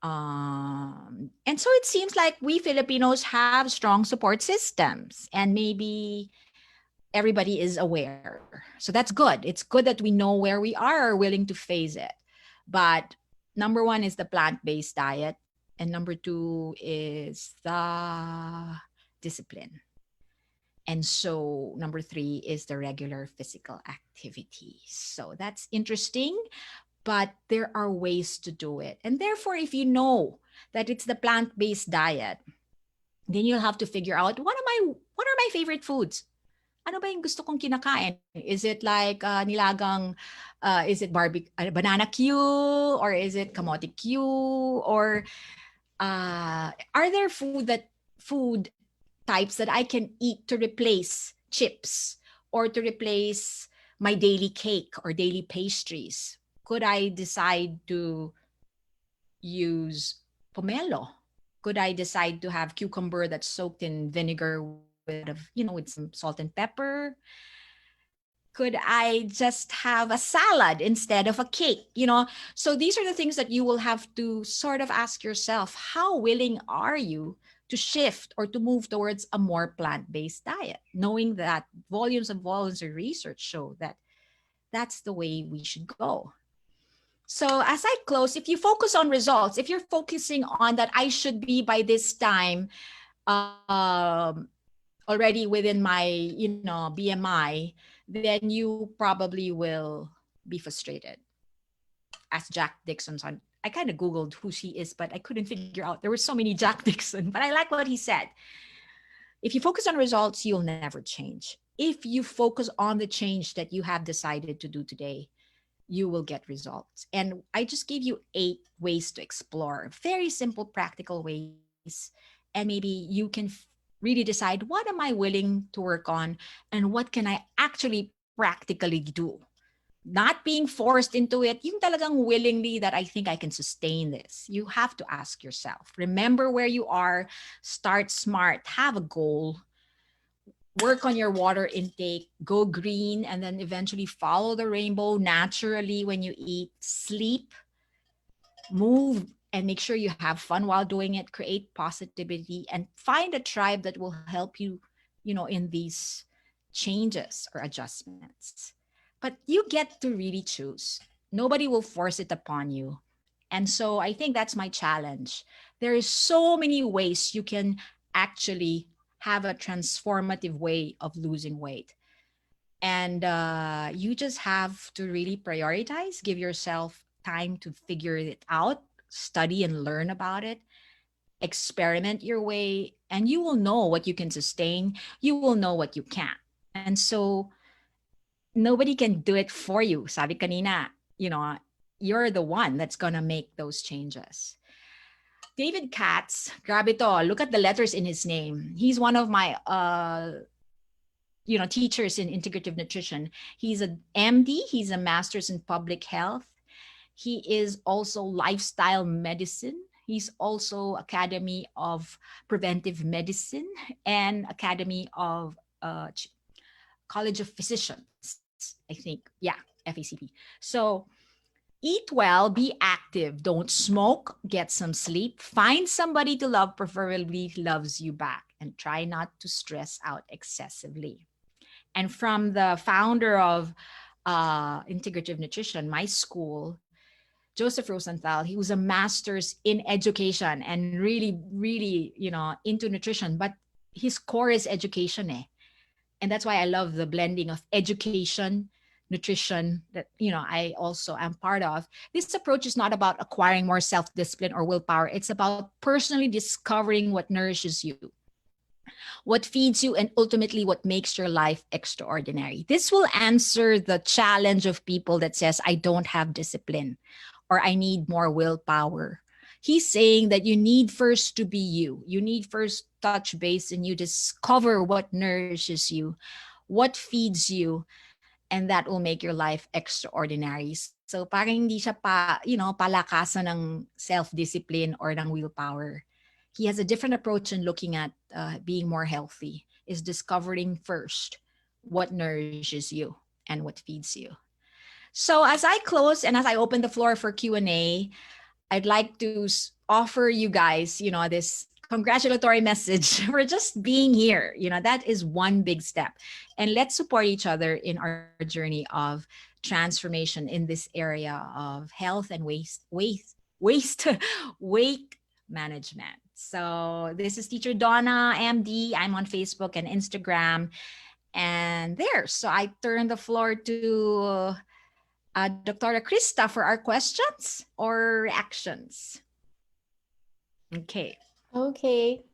[SPEAKER 4] And so it seems like we Filipinos have strong support systems, and maybe everybody is aware. So that's good. It's good that we know where we are willing to face it. But number 1 is the plant-based diet, and number 2 is the discipline. And so number 3 is the regular physical activity. So that's interesting, but there are ways to do it. And therefore, if you know that it's the plant-based diet, then you'll have to figure out what are my favorite foods? Ano ba yung gusto kong kinakain? Is it like nilagang, is it banana Q, or is it kamote Q, or are there food types that I can eat to replace chips or to replace my daily cake or daily pastries? Could I decide to use pomelo? Could I decide to have cucumber that's soaked in vinegar with a bit of, with some salt and pepper? Could I just have a salad instead of a cake? So these are the things that you will have to sort of ask yourself, how willing are you to shift or to move towards a more plant-based diet, knowing that volumes and volumes of research show that that's the way we should go. So as I close, if you focus on results, if you're focusing on that I should be by this time already within my, BMI, then you probably will be frustrated. As Jack Dixon's on, I kind of Googled who she is, but I couldn't figure out. There were so many Jack Dixon, but I like what he said. If you focus on results, you'll never change. If you focus on the change that you have decided to do today, you will get results. And I just gave you 8 ways to explore, very simple, practical ways. And maybe you can really decide, what am I willing to work on and what can I actually practically do? Not being forced into it, yung talagang willingly that I think I can sustain this. You have to ask yourself, remember where you are, start smart, have a goal, work on your water intake, go green, and then eventually follow the rainbow naturally when you eat, sleep, move, and make sure you have fun while doing it, create positivity, and find a tribe that will help you, in these changes or adjustments. But you get to really choose. Nobody will force it upon you. And so I think that's my challenge. There is so many ways you can actually have a transformative way of losing weight. And you just have to really prioritize, give yourself time to figure it out, study and learn about it, experiment your way, and you will know what you can sustain. You will know what you can't. And so nobody can do it for you. Sabi kanina, you're the one that's going to make those changes. David Katz, grabe to. Look at the letters in his name. He's one of my teachers in integrative nutrition. He's an MD, he's a master's in public health. He is also lifestyle medicine. He's also Academy of Preventive Medicine and Academy of College of Physicians, I think. Yeah, FACP. So eat well, be active, don't smoke, get some sleep, find somebody to love, preferably loves you back, and try not to stress out excessively. And from the founder of Integrative Nutrition, my school, Joseph Rosenthal, he was a master's in education and really, really, into nutrition, but his core is education. And that's why I love the blending of education, nutrition that, I also am part of. This approach is not about acquiring more self-discipline or willpower. It's about personally discovering what nourishes you, what feeds you, and ultimately what makes your life extraordinary. This will answer the challenge of people that says, I don't have discipline or I need more willpower. He's saying that you need first to be you. You need first touch base and you discover what nourishes you, what feeds you, and that will make your life extraordinary. So parang hindi siya palakasan ng self-discipline or ng willpower. He has a different approach in looking at being more healthy, is discovering first what nourishes you and what feeds you. So as I close and as I open the floor for Q&A, I'd like to offer you guys, this congratulatory message for just being here. That is one big step. And let's support each other in our journey of transformation in this area of health and weight management. So this is Teacher Donna, MD. I'm on Facebook and Instagram. And there, so I turn the floor to Dr. Krista for our questions or reactions. Okay.
[SPEAKER 3] Okay.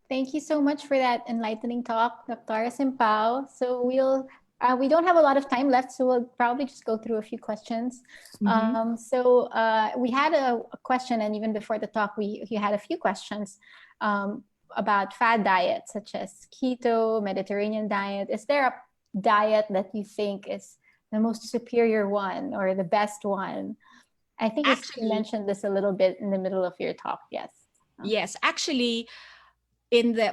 [SPEAKER 3] Thank you so much for that enlightening talk, Dr. Simpao. So we don't have a lot of time left, so we'll probably just go through a few questions.
[SPEAKER 4] Mm-hmm.
[SPEAKER 3] We had a question, and even before the talk, we had a few questions about fad diets such as keto, Mediterranean diet. Is there a diet that you think is the most superior one or the best one? I think you mentioned this a little bit in the middle of your talk. Yes.
[SPEAKER 4] Yes, actually,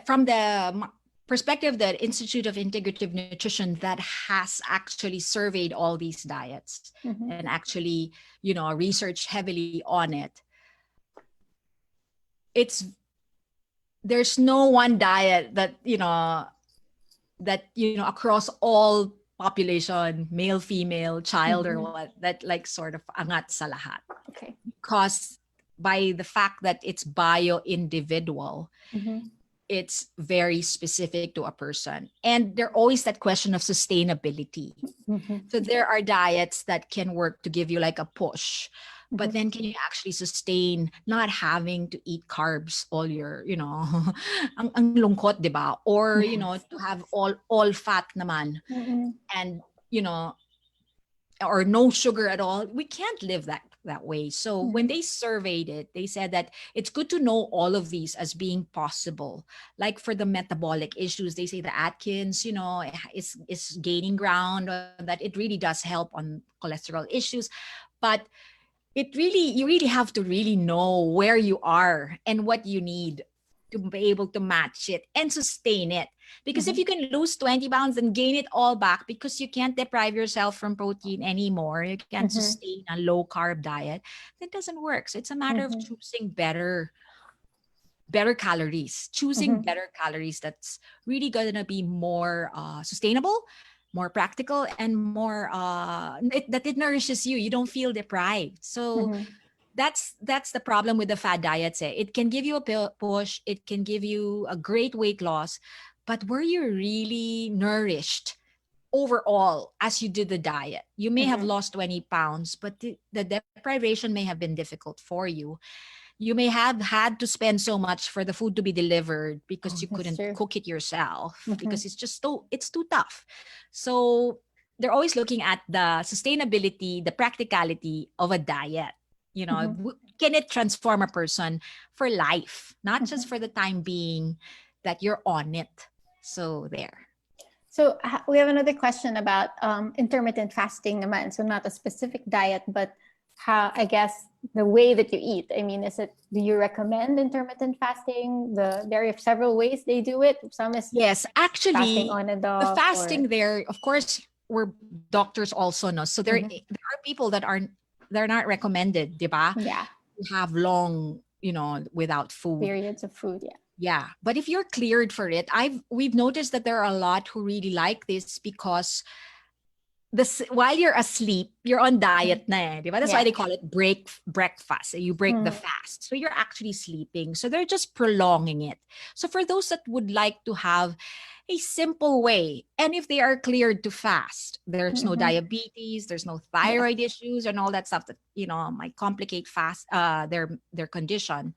[SPEAKER 4] from the perspective of the Institute of Integrative Nutrition that has actually surveyed all these diets and actually, researched heavily on it, there's no one diet that across all population, male, female, child, or what, that like sort of angat sa lahat.
[SPEAKER 3] Okay.
[SPEAKER 4] Because by the fact that it's bio-individual, it's very specific to a person. And there's always that question of sustainability. So there are diets that can work to give you like a push, but then can you actually sustain not having to eat carbs all your, ang lungkot, di ba? Or, to have all fat naman and, or no sugar at all. We can't live that way. So when they surveyed it, they said that it's good to know all of these as being possible. Like for the metabolic issues, they say the Atkins, is gaining ground, that it really does help on cholesterol issues. But you really have to really know where you are and what you need to be able to match it and sustain it. Because if you can lose 20 pounds and gain it all back because you can't deprive yourself from protein anymore, you can't sustain a low carb diet, that doesn't work. So it's a matter of choosing better calories, better calories that's really going to be more sustainable, more practical, and more that it nourishes you. You don't feel deprived. So that's the problem with the fad diets. It can give you a push, it can give you a great weight loss, but were you really nourished overall as you did the diet? You may have lost 20 pounds, but the deprivation may have been difficult for you. You may have had to spend so much for the food to be delivered because you couldn't cook it yourself, because it's too tough. So they're always looking at the sustainability, the practicality of a diet. Can it transform a person for life, not just for the time being that you're on it? So there.
[SPEAKER 3] So we have another question about intermittent fasting naman. So not a specific diet, but how, I guess, the way that you eat. I mean, do you recommend intermittent fasting? There are several ways they do it. Some is
[SPEAKER 4] yes, actually,
[SPEAKER 3] fasting on and off,
[SPEAKER 4] the fasting there, of course, we're doctors also, no? So there are people that they're not recommended, diba?
[SPEAKER 3] Yeah.
[SPEAKER 4] To have long, without food.
[SPEAKER 3] Periods of food, yeah.
[SPEAKER 4] Yeah, but if you're cleared for it, we've noticed that there are a lot who really like this because while you're asleep, you're on diet na, diba? That's why they call it breakfast. You break the fast. So you're actually sleeping. So they're just prolonging it. So for those that would like to have a simple way, and if they are cleared to fast, there's no diabetes, there's no thyroid issues and all that stuff that, might complicate their condition.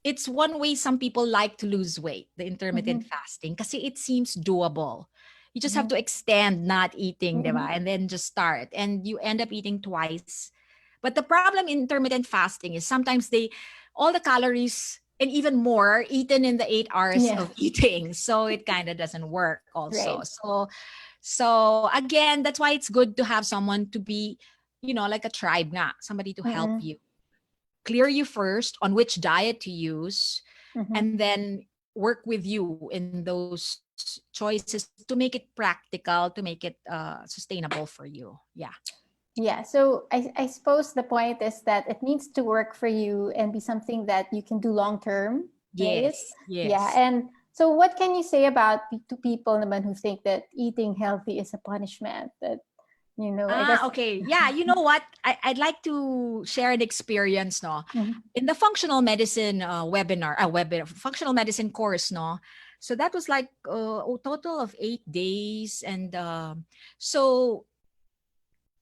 [SPEAKER 4] It's one way some people like to lose weight, the intermittent fasting, kasi it seems doable. You just have to extend not eating, diba? And then just start. And you end up eating twice. But the problem in intermittent fasting is sometimes all the calories and even more are eaten in the 8 hours of eating. So it kind of doesn't work also.
[SPEAKER 3] Right.
[SPEAKER 4] So again, that's why it's good to have someone to be, like a tribe nga, somebody to help you. Clear you first on which diet to use, and then work with you in those choices to make it practical, to make it sustainable for you.
[SPEAKER 3] Yeah, so I suppose the point is that it needs to work for you and be something that you can do long term. Right?
[SPEAKER 4] Yes.
[SPEAKER 3] Yeah, and so what can you say about to people naman who think that eating healthy is a punishment? That I guess.
[SPEAKER 4] Okay. Yeah, you know what? I'd like to share an experience, no? In the functional medicine functional medicine course, no? So that was like a total of 8 days. And so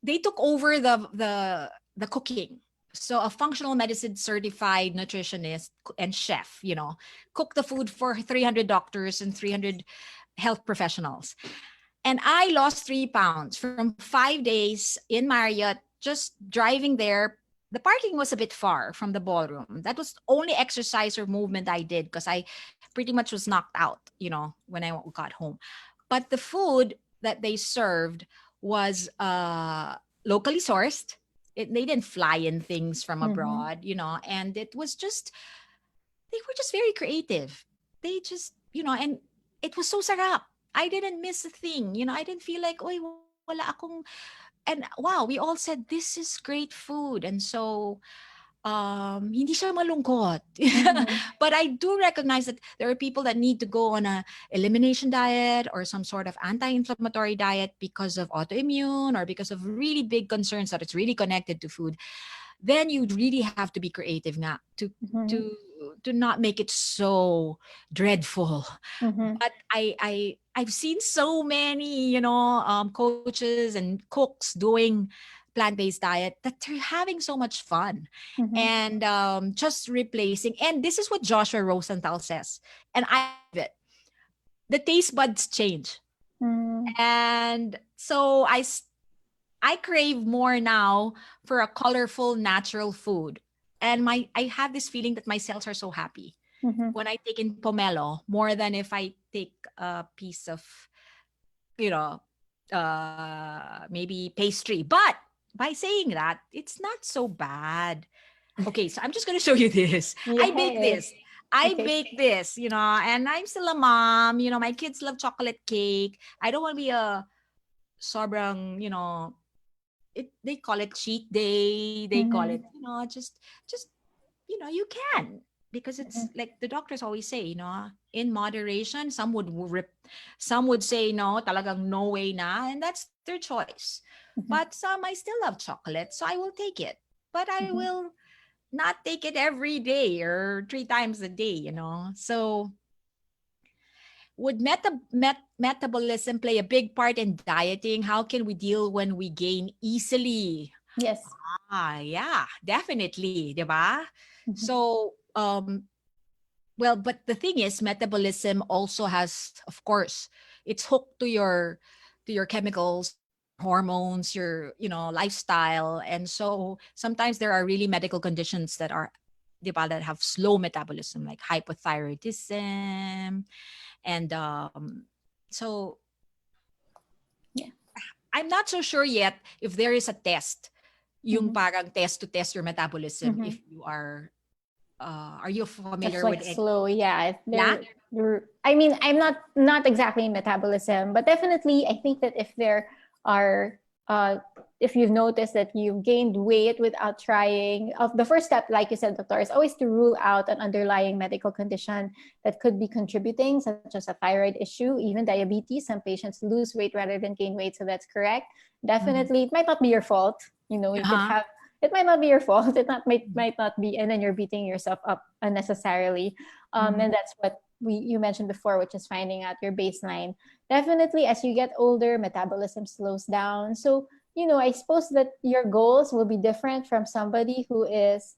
[SPEAKER 4] they took over the cooking. So a functional medicine certified nutritionist and chef, cook the food for 300 doctors and 300 health professionals. And I lost 3 pounds from 5 days in Marriott, just driving there. The parking was a bit far from the ballroom. That was only exercise or movement I did because I pretty much was knocked out, when I got home. But the food that they served was locally sourced. They didn't fly in things from abroad, and it was just they were just very creative. They just, and it was so sarap. I didn't miss a thing. I didn't feel like, oy, wala akong, and wow, we all said, this is great food. And so, hindi siya malungkot.
[SPEAKER 3] Mm-hmm.
[SPEAKER 4] But I do recognize that there are people that need to go on a elimination diet or some sort of anti-inflammatory diet because of autoimmune or because of really big concerns that it's really connected to food. Then you really have to be creative nga
[SPEAKER 3] Mm-hmm.
[SPEAKER 4] to to not make it so dreadful.
[SPEAKER 3] Mm-hmm.
[SPEAKER 4] But I've seen so many, coaches and cooks doing plant-based diet that they're having so much fun,
[SPEAKER 3] Mm-hmm.
[SPEAKER 4] and just replacing. And this is what Joshua Rosenthal says, and I believe it. The taste buds change,
[SPEAKER 3] Mm-hmm.
[SPEAKER 4] and so I crave more now for a colorful, natural food. And I have this feeling that my cells are so happy
[SPEAKER 3] Mm-hmm.
[SPEAKER 4] when I take in pomelo more than if I take a piece of, you know, maybe pastry. But by saying that, it's not so bad. Okay, so I'm just going to show you this. I bake
[SPEAKER 3] Yay.
[SPEAKER 4] this. I
[SPEAKER 3] Okay.
[SPEAKER 4] bake this, and I'm still a mom. My kids love chocolate cake. I don't want to be a sobrang, they call it cheat day. They call
[SPEAKER 3] Mm-hmm.
[SPEAKER 4] it, just, you can, because it's like the doctors always say, in moderation. Some would say no, talagang no way na, and that's their choice.
[SPEAKER 3] Mm-hmm.
[SPEAKER 4] But some, I still love chocolate, so I will take it. But I
[SPEAKER 3] Mm-hmm.
[SPEAKER 4] will not take it every day or 3 times a day. So would metabolism play a big part in dieting? How can we deal when we gain easily?
[SPEAKER 3] Yes.
[SPEAKER 4] Yeah, definitely, 'di ba?
[SPEAKER 3] Mm-hmm.
[SPEAKER 4] So, well, but the thing is, metabolism also has, of course, it's hooked to your chemicals, your hormones, your, lifestyle. And so sometimes there are really medical conditions that are, 'di ba, that have slow metabolism, like hypothyroidism. And so
[SPEAKER 3] Yeah.
[SPEAKER 4] I'm not so sure yet if there is a test, yung
[SPEAKER 3] Mm-hmm.
[SPEAKER 4] parang test to test your metabolism,
[SPEAKER 3] Mm-hmm.
[SPEAKER 4] if you are you familiar
[SPEAKER 3] It's
[SPEAKER 4] with
[SPEAKER 3] like
[SPEAKER 4] it?
[SPEAKER 3] slow, yeah.
[SPEAKER 4] Yeah.
[SPEAKER 3] I mean, I'm not exactly in metabolism, but definitely I think that are if you've noticed that you've gained weight without trying, of the first step, like you said, doctor, is always to rule out an underlying medical condition that could be contributing, such as a thyroid issue, even diabetes. Some patients lose weight rather than gain weight, so that's correct.
[SPEAKER 4] Mhm.
[SPEAKER 3] Definitely, it might not be your fault. You could
[SPEAKER 4] Uh-huh.
[SPEAKER 3] have, it might not be your fault. It not might not be, and then you're beating yourself up unnecessarily.
[SPEAKER 4] Mhm.
[SPEAKER 3] And that's what you mentioned before, which is finding out your baseline. Definitely, as you get older, metabolism slows down. So I suppose that your goals will be different from somebody who is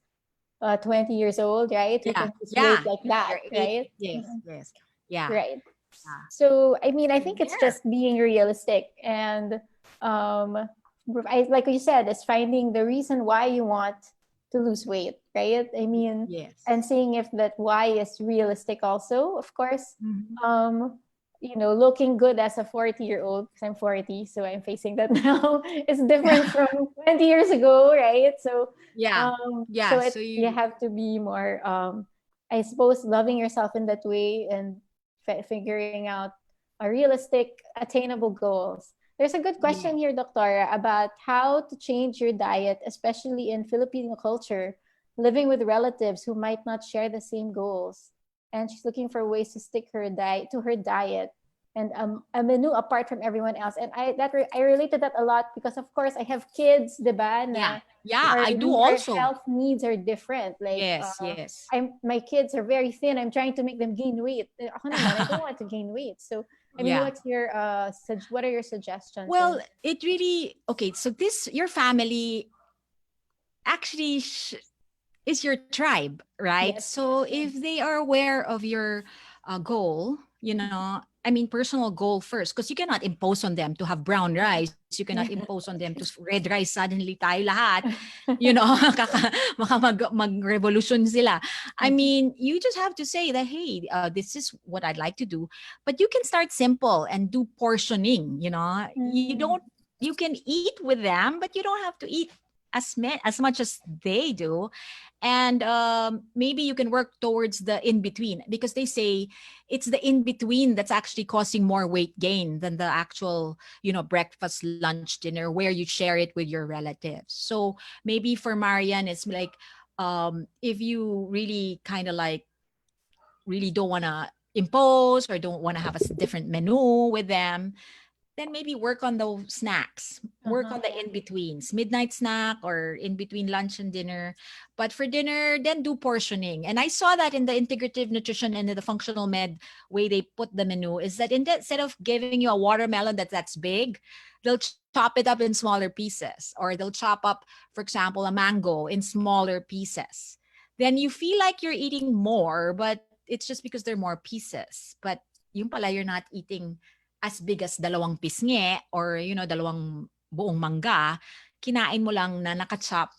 [SPEAKER 3] 20 years old, right? Who
[SPEAKER 4] Yeah.
[SPEAKER 3] can lose weight
[SPEAKER 4] Yeah.
[SPEAKER 3] like that,
[SPEAKER 4] You're eight.
[SPEAKER 3] right?
[SPEAKER 4] Yes.
[SPEAKER 3] Mhm.
[SPEAKER 4] Yes. Yeah.
[SPEAKER 3] Right.
[SPEAKER 4] Yeah.
[SPEAKER 3] So, I mean, I think it's
[SPEAKER 4] There.
[SPEAKER 3] just being realistic and, um, like you said, it's finding the reason why you want to lose weight, right? I mean,
[SPEAKER 4] Yes.
[SPEAKER 3] and seeing if that why is realistic also, of course.
[SPEAKER 4] Mhm.
[SPEAKER 3] Um, looking good as a 40-year-old, because I'm 40, so I'm facing that now. It's different from 20 years ago, right? So,
[SPEAKER 4] Yeah. Yeah.
[SPEAKER 3] so
[SPEAKER 4] So
[SPEAKER 3] you
[SPEAKER 4] you.
[SPEAKER 3] have to be more, I suppose, loving yourself in that way and figuring out a realistic, attainable goals. There's a good
[SPEAKER 4] Yeah.
[SPEAKER 3] question here, Doctora, about how to change your diet, especially in Filipino culture, living with relatives who might not share the same goals. And she's looking for ways to stick her diet and a menu apart from everyone else. And I relate to that a lot because of course I have kids, diba,
[SPEAKER 4] Yeah.
[SPEAKER 3] na
[SPEAKER 4] Yeah. I do
[SPEAKER 3] our
[SPEAKER 4] also.
[SPEAKER 3] health needs are different. Like
[SPEAKER 4] Yes. Yes.
[SPEAKER 3] my kids are very thin. I'm trying to make them gain weight. Ako naman, I don't want to gain weight. So I mean,
[SPEAKER 4] Yeah.
[SPEAKER 3] what are your suggestions?
[SPEAKER 4] Well,
[SPEAKER 3] And
[SPEAKER 4] it really, okay. So your family actually is your tribe, right?
[SPEAKER 3] yes.
[SPEAKER 4] So if they are aware of your goal, I mean, personal goal first, because you cannot impose on them to have brown rice. You cannot
[SPEAKER 3] Yeah.
[SPEAKER 4] impose on them to red rice suddenly tayo lahat. Mag-revolution sila. I mean, you just have to say that, hey, this is what I'd like to do. But you can start simple and do portioning, You
[SPEAKER 3] Mm.
[SPEAKER 4] can eat with them, but you don't have to eat as much as they do. And maybe you can work towards the in between, because they say it's the in between that's actually causing more weight gain than the actual, breakfast, lunch, dinner, where you share it with your relatives. So maybe for Marian, it's like, if you really kind of like really don't want to impose or don't want to have a different menu with them, then maybe work on those snacks, work on the
[SPEAKER 3] Yeah.
[SPEAKER 4] in betweens, midnight snack or in between lunch and dinner. But for dinner, then do portioning. And I saw that in the integrative nutrition and the functional med way they put the menu, is that instead of giving you a watermelon that's big, they'll chop it up in smaller pieces, or they'll chop up, for example, a mango in smaller pieces. Then you feel like you're eating more, but it's just because they're more pieces. But yung pala, you're not eating as big as dalawang pisngi, or dalawang buong mangga. Kinain mo lang na naka-chop,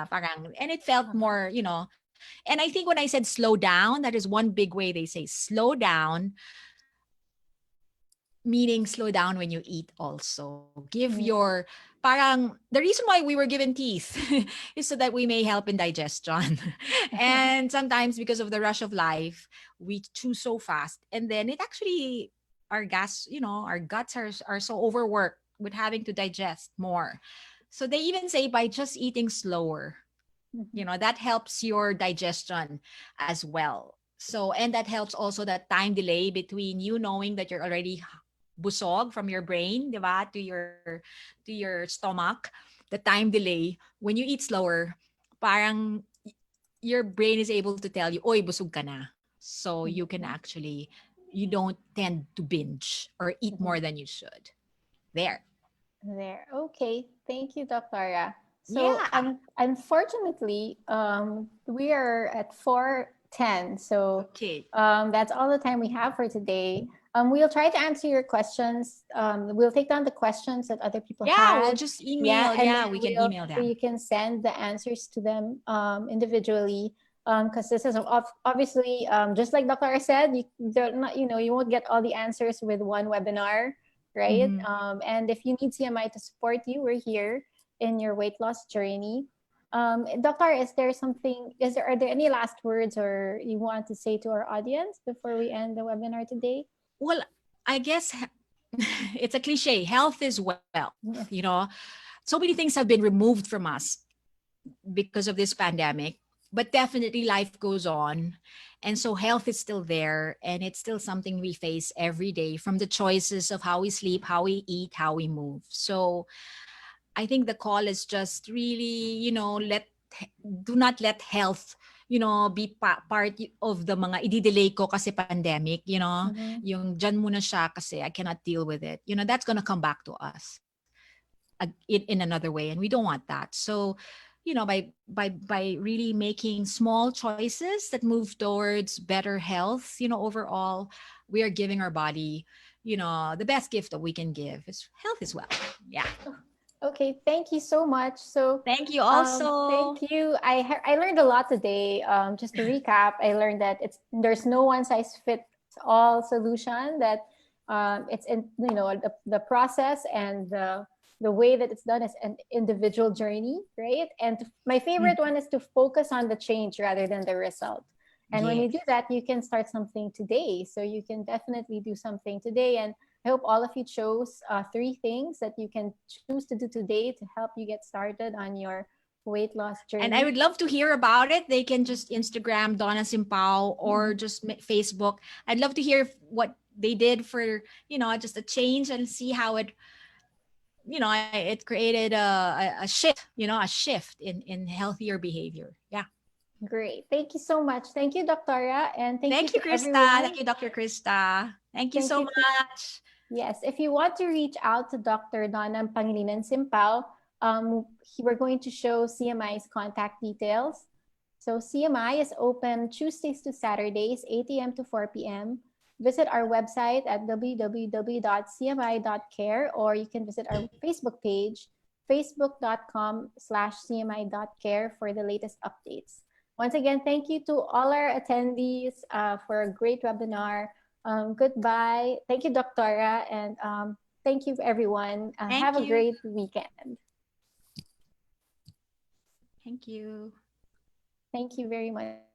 [SPEAKER 4] parang, and it felt more, and I think when I said slow down, that is one big way they say slow down, meaning slow down when you eat also. Give your, parang, the reason why we were given teeth is so that we may help in digestion. And sometimes because of the rush of life, we chew so fast. And then it actually, our guts are so overworked with having to digest more. So they even say by just eating slower, that helps your digestion as well. So, and that helps also that time delay between you knowing that you're already busog from your brain, di ba, to your stomach. The time delay when you eat slower, parang your brain is able to tell you, oy, busog ka na. So you can actually, you don't tend to binge or eat more than you should. There.
[SPEAKER 3] There. Okay. Thank you, Dr. So
[SPEAKER 4] Yeah.
[SPEAKER 3] unfortunately, we are at 4:10. So
[SPEAKER 4] Okay.
[SPEAKER 3] that's all the time we have for today. We'll try to answer your questions. We'll take down the questions that other people
[SPEAKER 4] Yeah, we'll
[SPEAKER 3] had.
[SPEAKER 4] just
[SPEAKER 3] Yeah,
[SPEAKER 4] email.
[SPEAKER 3] and
[SPEAKER 4] Yeah,
[SPEAKER 3] then
[SPEAKER 4] we can email
[SPEAKER 3] so
[SPEAKER 4] them.
[SPEAKER 3] you can send the answers to them individually. Because this is obviously just like Dr. said, they're not, you won't get all the answers with one webinar, right?
[SPEAKER 4] Mm-hmm.
[SPEAKER 3] And if you need CMI to support you, we're here in your weight loss journey. Doctor, are there any last words or you want to say to our audience before we end the webinar today?
[SPEAKER 4] Well, I guess it's a cliche. Health is wealth.
[SPEAKER 3] Yeah.
[SPEAKER 4] So many things have been removed from us because of this pandemic, but definitely life goes on. And so health is still there, and it's still something we face every day, from the choices of how we sleep, how we eat, how we move. So I think the call is just really, do not let health, be part of the mga i-delay ko kasi pandemic,
[SPEAKER 3] Mm-hmm.
[SPEAKER 4] yung dyan muna siya kasi I cannot deal with it. That's going to come back to us in another way, and we don't want that. So by really making small choices that move towards better health, overall, we are giving our body, the best gift that we can give is health as well. Yeah.
[SPEAKER 3] Okay, thank you so much. So,
[SPEAKER 4] Thank you
[SPEAKER 3] thank
[SPEAKER 4] also.
[SPEAKER 3] you. I learned a lot today. Just to recap, I learned that there's no one size fits all solution. That it's in the process and the way that it's done is an individual journey, right? And my favorite one is to focus on the change rather than the result. And when
[SPEAKER 4] Yes.
[SPEAKER 3] you do that, you can start something today. So you can definitely do something today. And I hope all of you chose 3 things that you can choose to do today to help you get started on your weight loss
[SPEAKER 4] And I
[SPEAKER 3] journey.
[SPEAKER 4] would love to hear about it. They can just Instagram Donna Simpao or just Facebook. I'd love to hear what they did for, just a change, and see how it created a shift, a shift in healthier behavior. Yeah.
[SPEAKER 3] Great. Thank you so much. Thank you, Doctora. And thank you
[SPEAKER 4] Thank you,
[SPEAKER 3] to
[SPEAKER 4] Krista. Thank
[SPEAKER 3] everyone.
[SPEAKER 4] you, Dr. Krista. Thank you
[SPEAKER 3] Thank
[SPEAKER 4] so
[SPEAKER 3] you to,
[SPEAKER 4] much.
[SPEAKER 3] yes, if you want to reach out to Dr. Donna Pangilinan-Simpao, we're going to show CMI's contact details. So CMI is open Tuesdays to Saturdays, 8 a.m. to 4 p.m. Visit our website at www.cmi.care, or you can visit our Facebook page, facebook.com/cmi.care, for the latest updates. Once again, thank you to all our attendees for a great webinar. Goodbye. Thank you, Doctora, and thank you, everyone. Have
[SPEAKER 4] Thank
[SPEAKER 3] a
[SPEAKER 4] you.
[SPEAKER 3] great weekend.
[SPEAKER 4] Thank you.
[SPEAKER 3] Thank you very much.